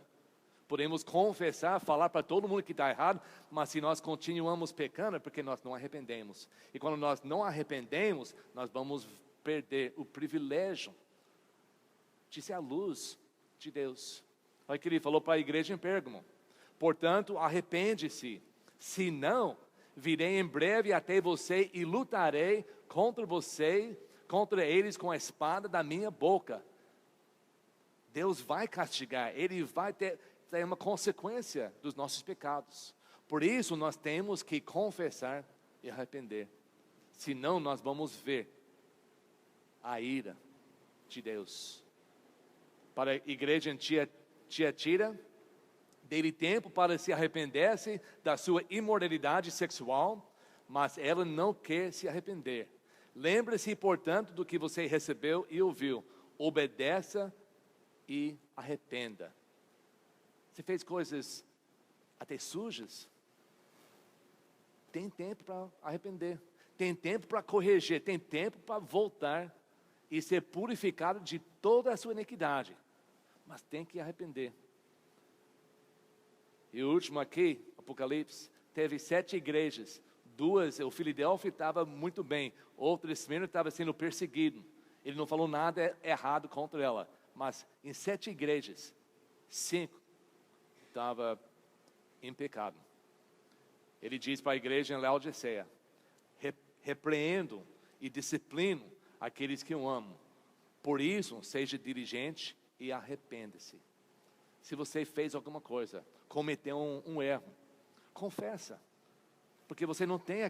podemos confessar, falar para todo mundo que está errado, mas se nós continuamos pecando é porque nós não arrependemos. E quando nós não arrependemos, nós vamos perder o privilégio de ser a luz de Deus. Olha o que ele falou para a igreja em Pérgamo. Portanto, arrepende-se, senão virei em breve até você e lutarei contra eles com a espada da minha boca. Deus vai castigar, Ele vai ter uma consequência dos nossos pecados. Por isso nós temos que confessar e arrepender. Senão nós vamos ver a ira de Deus. Para a igreja em Tiatira, dei tempo para se arrepender-se da sua imoralidade sexual, mas ela não quer se arrepender. Lembre-se, portanto, do que você recebeu e ouviu. Obedeça e arrependa. Você fez coisas até sujas? Tem tempo para arrepender. Tem tempo para corrigir. Tem tempo para voltar e ser purificado de toda a sua iniquidade. Mas tem que arrepender. E o último aqui, Apocalipse, teve 7 igrejas. 2, o Filadélfia estava muito bem. Outra, Esmirna, estava sendo perseguido. Ele não falou nada errado contra ela. Mas em 7 igrejas, 5 estava em pecado. Ele diz para a igreja em Laodiceia: repreendo e disciplino aqueles que eu amo. Por isso, seja diligente e arrependa-se. Se você fez alguma coisa, cometeu um erro, confessa. Porque você não tem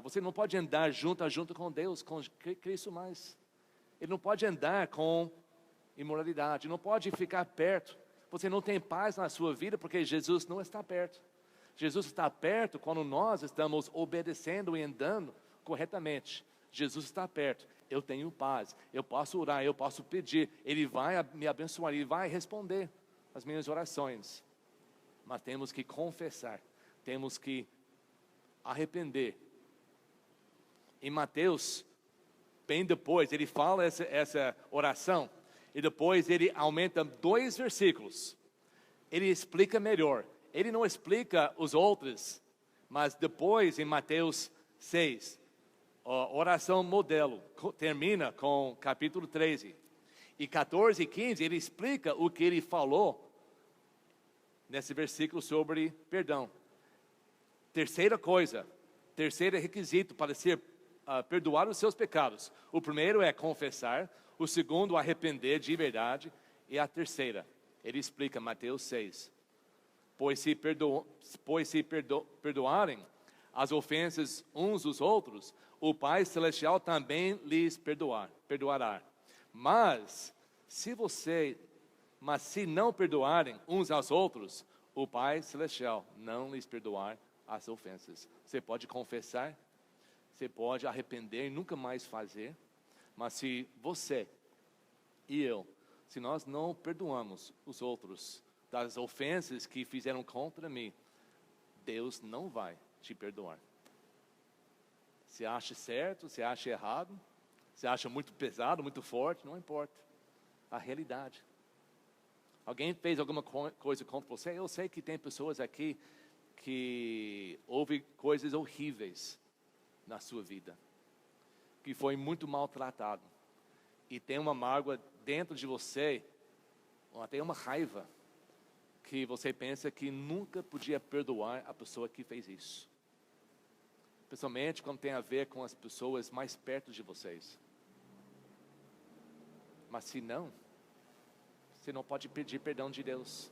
você não pode andar junto com Deus, com Cristo mais. Ele não pode andar com imoralidade, não pode ficar perto. Você não tem paz na sua vida porque Jesus não está perto. Jesus está perto quando nós estamos obedecendo e andando corretamente. Jesus está perto. Eu tenho paz. Eu posso orar, eu posso pedir. Ele vai me abençoar, Ele vai responder as minhas orações. Mas temos que confessar. Temos que arrepender. Em Mateus, bem depois, ele fala essa oração. E depois ele aumenta 2 versículos. Ele explica melhor. Ele não explica os outros, mas depois em Mateus 6, a oração modelo, termina com capítulo 13. E 14 e 15 ele explica o que ele falou nesse versículo sobre perdão. Terceiro requisito para perdoar os seus pecados. O primeiro é confessar, o segundo arrepender de verdade, e a terceira, ele explica Mateus 6. Pois se perdoarem as ofensas uns dos outros, o Pai Celestial também lhes perdoará. Mas se não perdoarem uns aos outros, o Pai Celestial não lhes perdoar as ofensas. Você pode confessar, você pode arrepender e nunca mais fazer, mas se você e eu, se nós não perdoamos os outros das ofensas que fizeram contra mim, Deus não vai te perdoar. Você acha certo, você acha errado, você acha muito pesado, muito forte, não importa. A realidade. Alguém fez alguma coisa contra você? Eu sei que tem pessoas aqui que houve coisas horríveis na sua vida, que foi muito maltratado, e tem uma mágoa dentro de você, ou até uma raiva, que você pensa que nunca podia perdoar a pessoa que fez isso. Principalmente quando tem a ver com as pessoas mais perto de vocês. Mas se não, você não pode pedir perdão de Deus.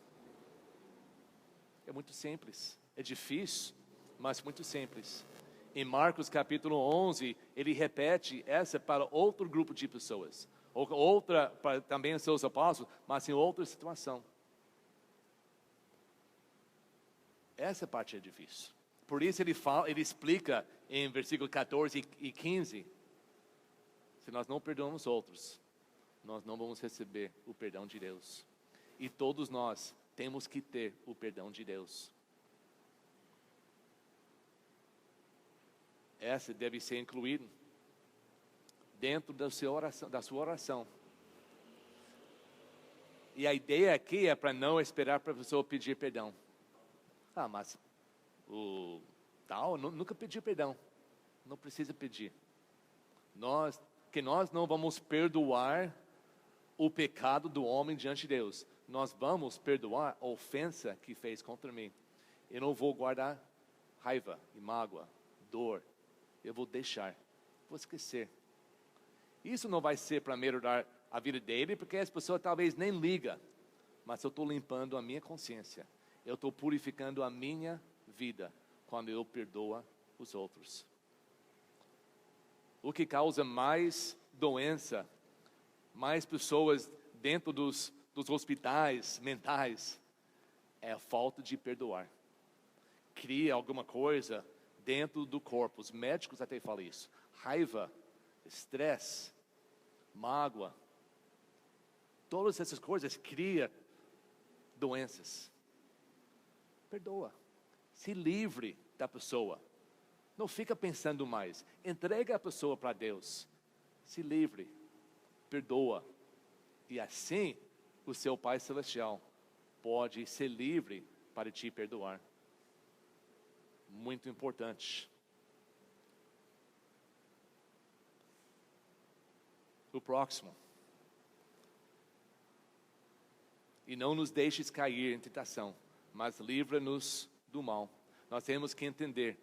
É muito simples, é difícil, mas muito simples. Em Marcos capítulo 11, ele repete essa para outro grupo de pessoas. Outra, para também os seus apóstolos, mas em outra situação. Essa parte é difícil. Por isso ele explica em versículo 14 e 15, se nós não perdoamos os outros, nós não vamos receber o perdão de Deus. E todos nós temos que ter o perdão de Deus. Essa deve ser incluída dentro da sua oração. E a ideia aqui é para não esperar para a pessoa pedir perdão. Mas o tal nunca pediu perdão. Não precisa pedir. Nós não vamos perdoar o pecado do homem diante de Deus. Nós vamos perdoar a ofensa que fez contra mim. Eu não vou guardar raiva e mágoa, dor. Eu vou deixar, vou esquecer. Isso não vai ser para melhorar a vida dele, porque as pessoas talvez nem ligam. Mas eu estou limpando a minha consciência. Eu estou purificando a minha vida quando eu perdoo os outros. O que causa mais doença, mais pessoas dentro dos hospitais mentais, é a falta de perdoar. Cria alguma coisa dentro do corpo. Os médicos até falam isso. Raiva, estresse, mágoa. Todas essas coisas criam doenças. Perdoa. Se livre da pessoa. Não fica pensando mais. Entrega a pessoa para Deus. Se livre. Perdoa. E assim, o seu Pai Celestial pode ser livre para te perdoar. Muito importante. O próximo. E não nos deixes cair em tentação, mas livra-nos do mal. Nós temos que entender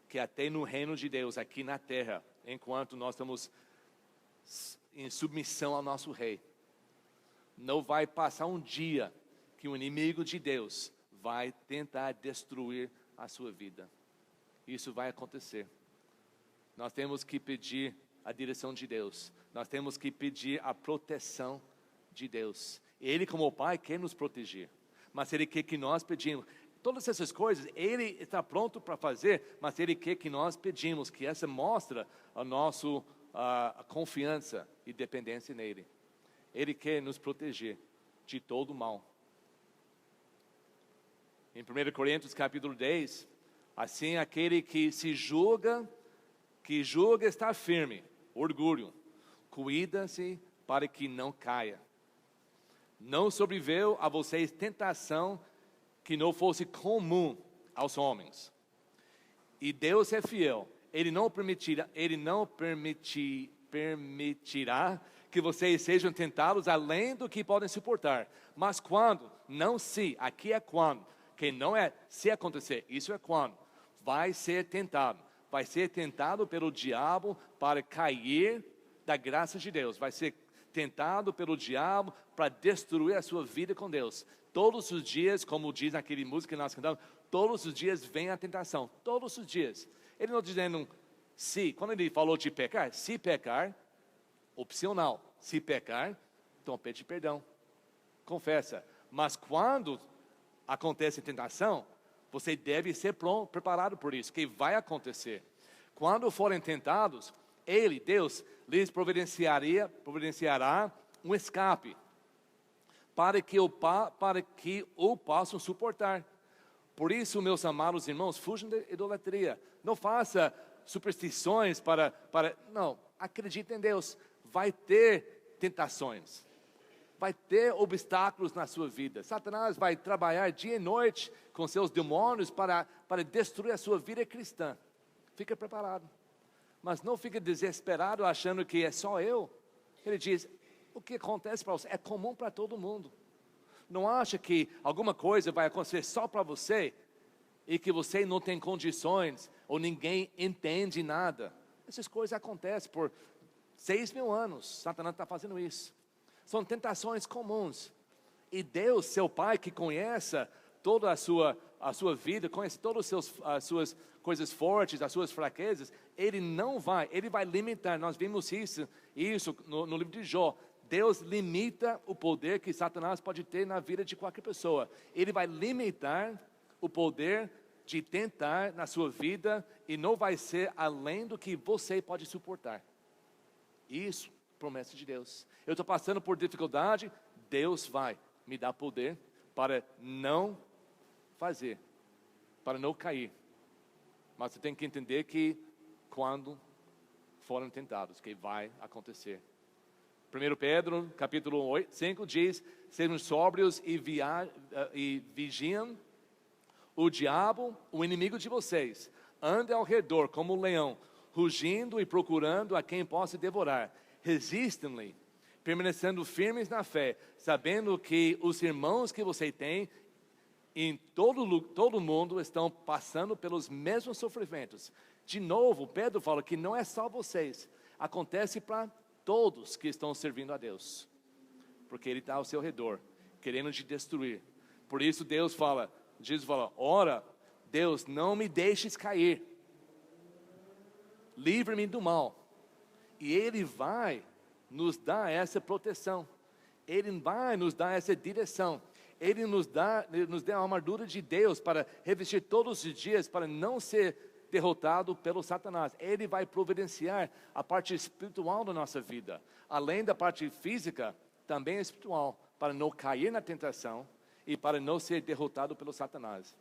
que até no reino de Deus, aqui na terra, enquanto nós estamos em submissão ao nosso rei, não vai passar um dia que o inimigo de Deus vai tentar destruir a sua vida. Isso vai acontecer. Nós temos que pedir a direção de Deus. Nós temos que pedir a proteção de Deus. Ele, como Pai, quer nos proteger. Mas Ele quer que nós Todas essas coisas, Ele está pronto para fazer, mas Ele quer que nós pedimos, que essa mostra a nossa confiança e dependência nele. Ele quer nos proteger de todo o mal. Em 1 Coríntios capítulo 10, assim aquele que julga estar firme, orgulho, cuida-se para que não caia. Não sobreveio a vocês tentação que não fosse comum aos homens. E Deus é fiel. Ele não permitirá que vocês sejam tentados além do que podem suportar. Mas quando, não se, aqui é quando, que não é se acontecer, isso é quando, vai ser tentado pelo diabo para cair da graça de Deus, vai ser tentado pelo diabo para destruir a sua vida com Deus. Todos os dias, como diz naquele música que nós cantamos, todos os dias vem a tentação, todos os dias. Ele não dizendo se, quando ele falou de pecar, se pecar, opcional, se pecar, então pede perdão, confessa. Mas quando acontece a tentação, você deve ser pronto, preparado por isso, que vai acontecer. Quando forem tentados, Deus, lhes providenciará um escape, para que o possam suportar. Por isso, meus amados irmãos, fujam da idolatria. Não faça superstições não, acredite em Deus. Vai ter tentações, vai ter obstáculos na sua vida. Satanás vai trabalhar dia e noite com seus demônios para destruir a sua vida cristã. Fica preparado. Mas não fique desesperado achando que é só eu. Ele diz, o que acontece para você é comum para todo mundo. Não acha que alguma coisa vai acontecer só para você e que você não tem condições ou ninguém entende nada. Essas coisas acontecem por 6.000 anos. Satanás está fazendo isso. São tentações comuns. E Deus, seu Pai, que conhece toda a sua vida, conhece todas as suas coisas fortes, as suas fraquezas, Ele vai limitar. Nós vimos isso no livro de Jó. Deus limita o poder que Satanás pode ter na vida de qualquer pessoa. Ele vai limitar o poder de tentar na sua vida e não vai ser além do que você pode suportar. Isso, promessa de Deus. Eu estou passando por dificuldade, Deus vai me dar poder para não fazer, para não cair. Mas você tem que entender que quando forem tentados, que vai acontecer. 1 Pedro, capítulo 5 diz, sejam sóbrios e vigiem. O diabo, o inimigo de vocês, anda ao redor como um leão, rugindo e procurando a quem possa devorar. Resistam-lhe, permanecendo firmes na fé, sabendo que os irmãos que você tem em todo o mundo estão passando pelos mesmos sofrimentos. De novo, Pedro fala que não é só vocês, acontece para todos que estão servindo a Deus, porque Ele está ao seu redor, querendo te destruir. Por isso Jesus fala, ora, Deus, não me deixes cair, livre-me do mal. E Ele vai nos dar essa proteção, Ele vai nos dar essa direção, Ele nos dá a armadura de Deus para revestir todos os dias, para não ser derrotado pelo Satanás. Ele vai providenciar a parte espiritual da nossa vida, além da parte física, também espiritual, para não cair na tentação e para não ser derrotado pelo Satanás.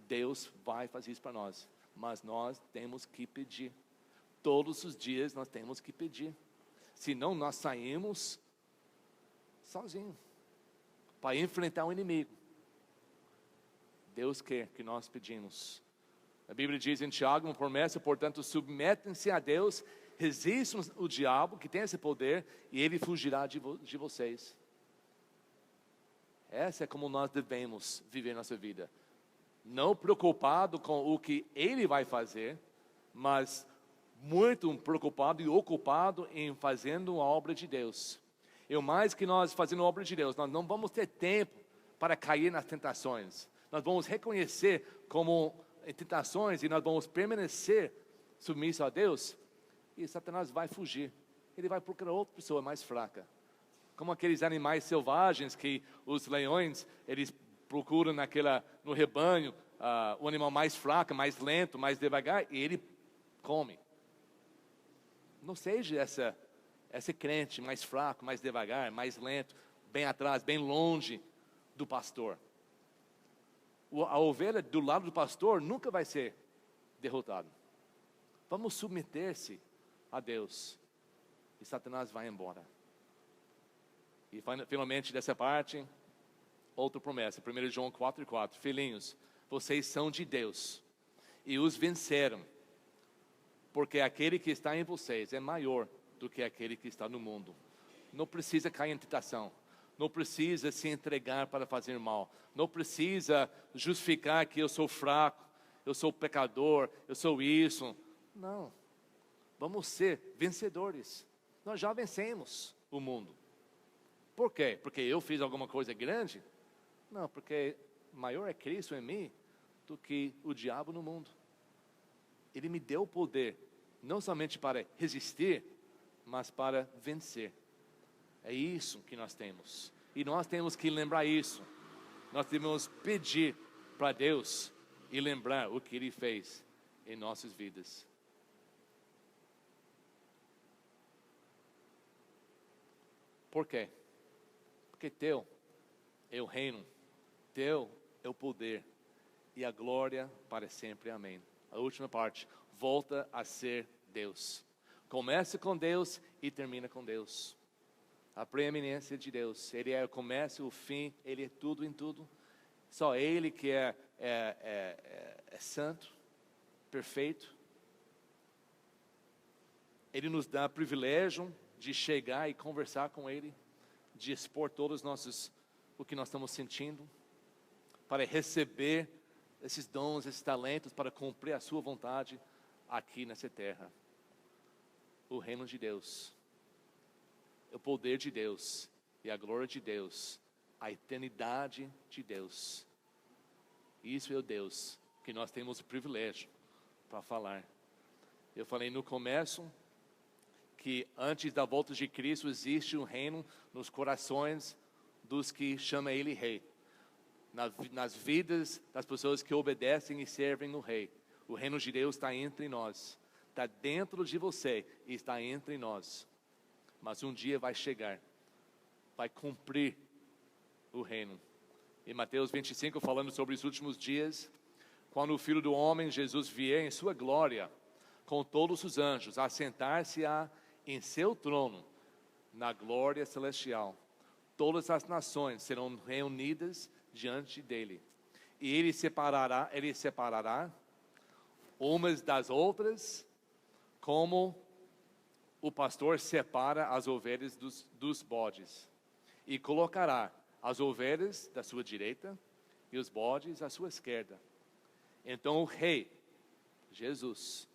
Deus vai fazer isso para nós, mas nós temos que pedir. Todos os dias nós temos que pedir, senão nós saímos sozinhos para enfrentar o inimigo. Deus quer que nós pedimos. A Bíblia diz em Tiago, uma promessa, portanto, submetem-se a Deus, resistam o diabo, que tem esse poder, e ele fugirá de vocês. Essa é como nós devemos viver nossa vida. Não preocupado com o que ele vai fazer, mas muito preocupado e ocupado em fazendo a obra de Deus. E mais que nós fazendo a obra de Deus, nós não vamos ter tempo para cair nas tentações. Nós vamos reconhecer como tentações e nós vamos permanecer submissos a Deus, e Satanás vai fugir. Ele vai procurar outra pessoa mais fraca, como aqueles animais selvagens que os leões, eles procura no rebanho o animal mais fraco, mais lento, mais devagar, e ele come. Não seja esse crente mais fraco, mais devagar, mais lento, bem atrás, bem longe do pastor. A ovelha do lado do pastor nunca vai ser derrotada. Vamos submeter-se a Deus e Satanás vai embora. E finalmente dessa parte, outra promessa, 1 João 4:4, filhinhos, vocês são de Deus e os venceram, porque aquele que está em vocês é maior do que aquele que está no mundo. Não precisa cair em tentação, não precisa se entregar para fazer mal, não precisa justificar que eu sou fraco, eu sou pecador, eu sou isso. Não, vamos ser vencedores. Nós já vencemos o mundo. Por quê? Porque eu fiz alguma coisa grande? Não, porque maior é Cristo em mim do que o diabo no mundo. Ele me deu o poder, não somente para resistir, mas para vencer. É isso que nós temos. E nós temos que lembrar isso. Nós devemos pedir para Deus e lembrar o que Ele fez em nossas vidas. Por quê? Porque teu é o reino, teu é o poder e a glória para sempre. Amém. A última parte, volta a ser Deus. Começa com Deus e termina com Deus. A preeminência de Deus. Ele é o começo, o fim, Ele é tudo em tudo. Só Ele que é santo, perfeito. Ele nos dá privilégio de chegar e conversar com Ele, de expor todos o que nós estamos sentindo, para receber esses dons, esses talentos, para cumprir a sua vontade aqui nessa terra. O reino de Deus, o poder de Deus e a glória de Deus, a eternidade de Deus. Isso é o Deus que nós temos o privilégio para falar. Eu falei no começo que antes da volta de Cristo existe um reino nos corações dos que chamam Ele Rei. Nas vidas das pessoas que obedecem e servem no Rei. O reino de Deus está entre nós. Está dentro de você e está entre nós. Mas um dia vai chegar. Vai cumprir o reino. Em Mateus 25, falando sobre os últimos dias, quando o Filho do Homem, Jesus, vier em sua glória, com todos os anjos, a sentar-se em seu trono, na glória celestial. Todas as nações serão reunidas diante dele. E ele separará umas das outras, como o pastor separa as ovelhas dos bodes. E colocará as ovelhas da sua direita e os bodes à sua esquerda. Então o rei, Jesus,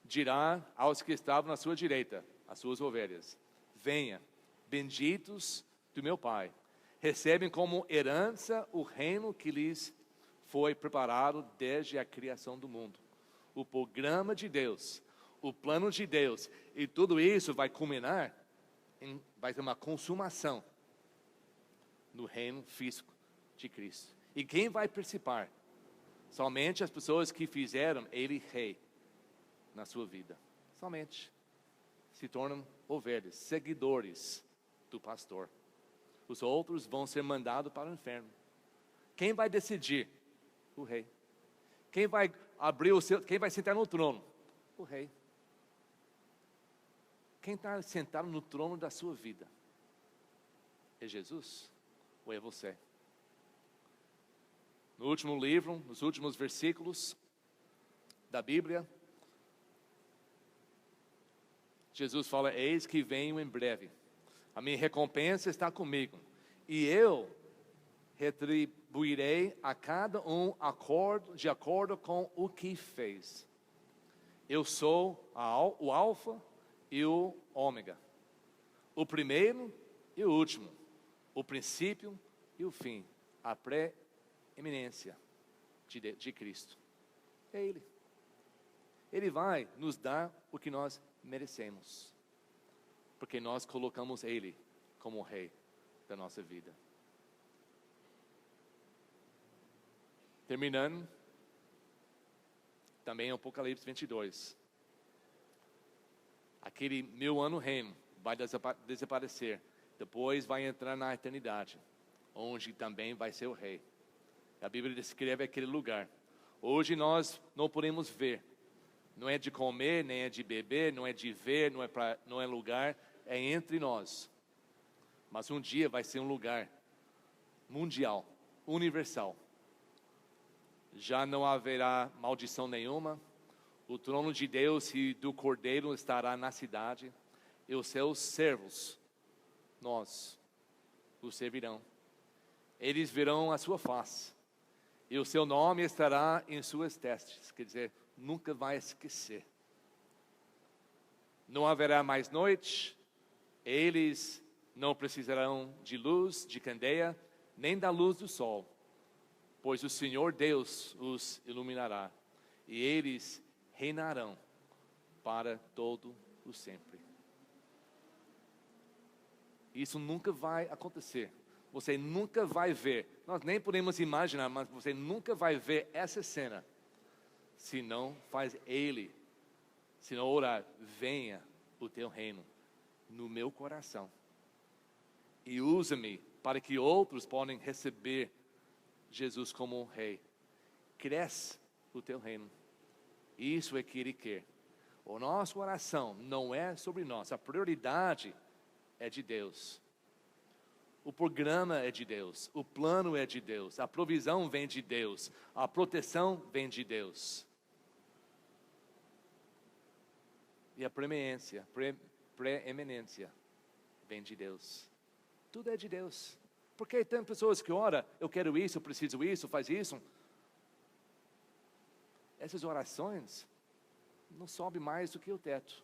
dirá aos que estavam na sua direita, as suas ovelhas: venha, benditos do meu Pai, recebem como herança o reino que lhes foi preparado desde a criação do mundo. O programa de Deus, o plano de Deus, e tudo isso vai culminar, vai ter uma consumação no reino físico de Cristo. E quem vai participar? Somente as pessoas que fizeram Ele Rei na sua vida. Somente se tornam ovelhas, seguidores do pastor. Os outros vão ser mandados para o inferno. Quem vai decidir? O rei. Quem vai quem vai sentar no trono? O rei. Quem está sentado no trono da sua vida? É Jesus ou é você? No último livro, nos últimos versículos da Bíblia, Jesus fala: eis que venho em breve, a minha recompensa está comigo, e eu retribuirei a cada um de acordo com o que fez. Eu sou o alfa e o ômega, o primeiro e o último, o princípio e o fim, a pré-eminência de Cristo. É Ele. Ele vai nos dar o que nós merecemos, porque nós colocamos Ele como o Rei da nossa vida. Terminando, também Apocalipse 22. Aquele 1000 ano reino vai desaparecer. Depois vai entrar na eternidade, onde também vai ser o rei. A Bíblia descreve aquele lugar. Hoje nós não podemos ver. Não é de comer, nem é de beber, não é de ver, não é lugar, é entre nós. Mas um dia vai ser um lugar mundial, universal. Já não haverá maldição nenhuma. O trono de Deus e do Cordeiro estará na cidade. E os seus servos, nós, os servirão. Eles verão a sua face. E o seu nome estará em suas testes. Quer dizer, nunca vai esquecer. Não haverá mais noite. Eles não precisarão de luz, de candeia, nem da luz do sol. Pois o Senhor Deus os iluminará. E eles reinarão para todo o sempre. Isso nunca vai acontecer. Você nunca vai ver. Nós nem podemos imaginar, mas você nunca vai ver essa cena. Se não faz Ele. Se não orar, venha o teu reino no meu coração. E usa-me para que outros possam receber Jesus como um rei. Cresce o teu reino. Isso é que Ele quer. A nossa oração não é sobre nós. A prioridade é de Deus. O programa é de Deus. O plano é de Deus. A provisão vem de Deus. A proteção vem de Deus. E a preeminência vem de Deus. Tudo é de Deus. Porque tem pessoas que oram, eu quero isso, eu preciso isso, faz isso. Essas orações não sobem mais do que o teto.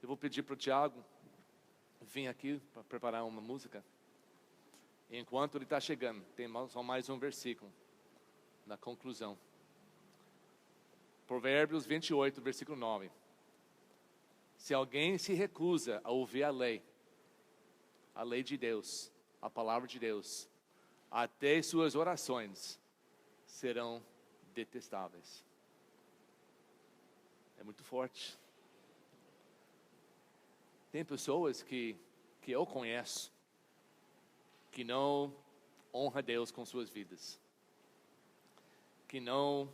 Eu vou pedir para o Tiago vir aqui para preparar uma música. Enquanto ele está chegando, tem só mais um versículo na conclusão. Provérbios 28, versículo 9. Se alguém se recusa a ouvir a lei de Deus, a palavra de Deus, até suas orações serão detestáveis. É muito forte. Tem pessoas que eu conheço que não honram Deus com suas vidas, que não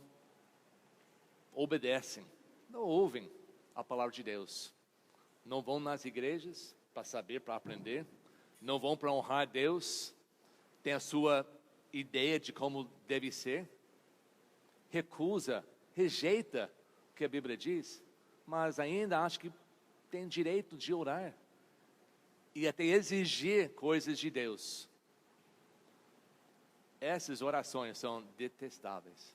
obedecem, não ouvem a palavra de Deus, não vão nas igrejas para saber, para aprender, não vão para honrar Deus, tem a sua ideia de como deve ser, recusa, rejeita o que a Bíblia diz, mas ainda acha que tem direito de orar e até exigir coisas de Deus. Essas orações são detestáveis,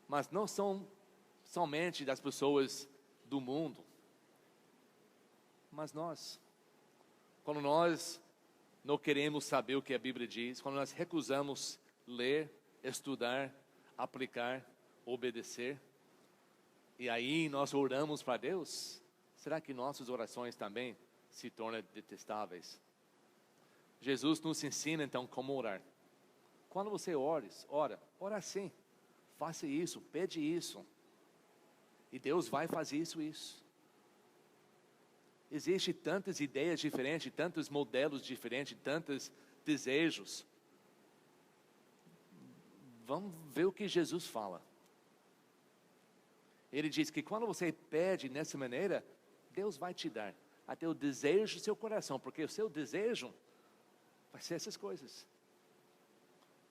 mas não são somente das pessoas do mundo, mas nós, quando nós não queremos saber o que a Bíblia diz, quando nós recusamos ler, estudar, aplicar, obedecer, e aí nós oramos para Deus, será que nossas orações também se tornam detestáveis? Jesus nos ensina então como orar. Quando você ora assim, faça isso, pede isso, e Deus vai fazer isso. Existem tantas ideias diferentes, tantos modelos diferentes, tantos desejos. Vamos ver o que Jesus fala. Ele diz que quando você pede dessa maneira, Deus vai te dar até o desejo do seu coração, porque o seu desejo vai ser essas coisas.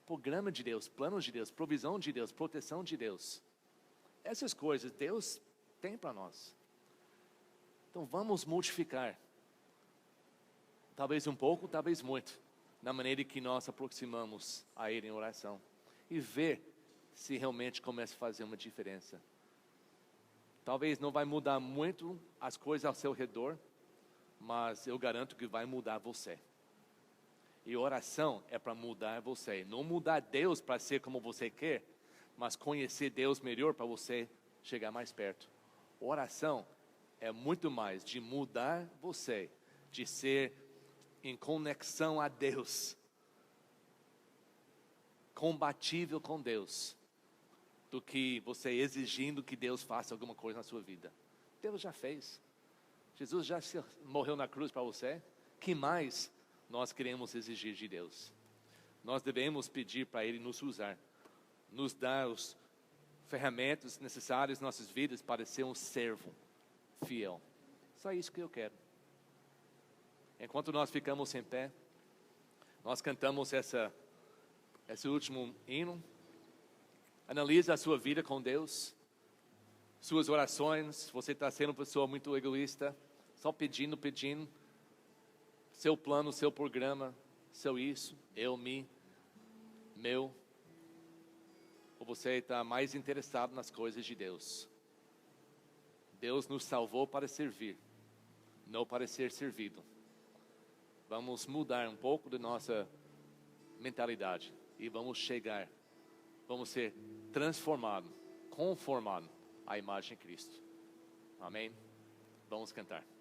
Programa de Deus, planos de Deus, provisão de Deus, proteção de Deus. Essas coisas Deus tem para nós. Então vamos modificar. Talvez um pouco, talvez muito, na maneira que nós aproximamos a Ele em oração. E ver se realmente começa a fazer uma diferença. Talvez não vai mudar muito as coisas ao seu redor, mas eu garanto que vai mudar você. E oração é para mudar você. Não mudar Deus para ser como você quer, mas conhecer Deus melhor para você chegar mais perto. Oração é muito mais de mudar você, de ser em conexão a Deus. compatível com Deus do que você exigindo que Deus faça alguma coisa na sua vida. Deus já fez. Jesus já morreu na cruz para você. Que mais nós queremos exigir de Deus? Nós devemos pedir para Ele nos usar, nos dar os ferramentas necessárias em nossas vidas para ser um servo fiel. Só isso que eu quero. Enquanto nós ficamos em pé, nós cantamos esse último hino. Analise a sua vida com Deus, suas orações. Você está sendo uma pessoa muito egoísta, só pedindo, seu plano, seu programa, seu isso, eu, me, meu. Ou você está mais interessado nas coisas de Deus? Deus nos salvou para servir, não para ser servido. Vamos mudar um pouco da nossa mentalidade e vamos ser transformados, conformados à imagem de Cristo. Amém? Vamos cantar.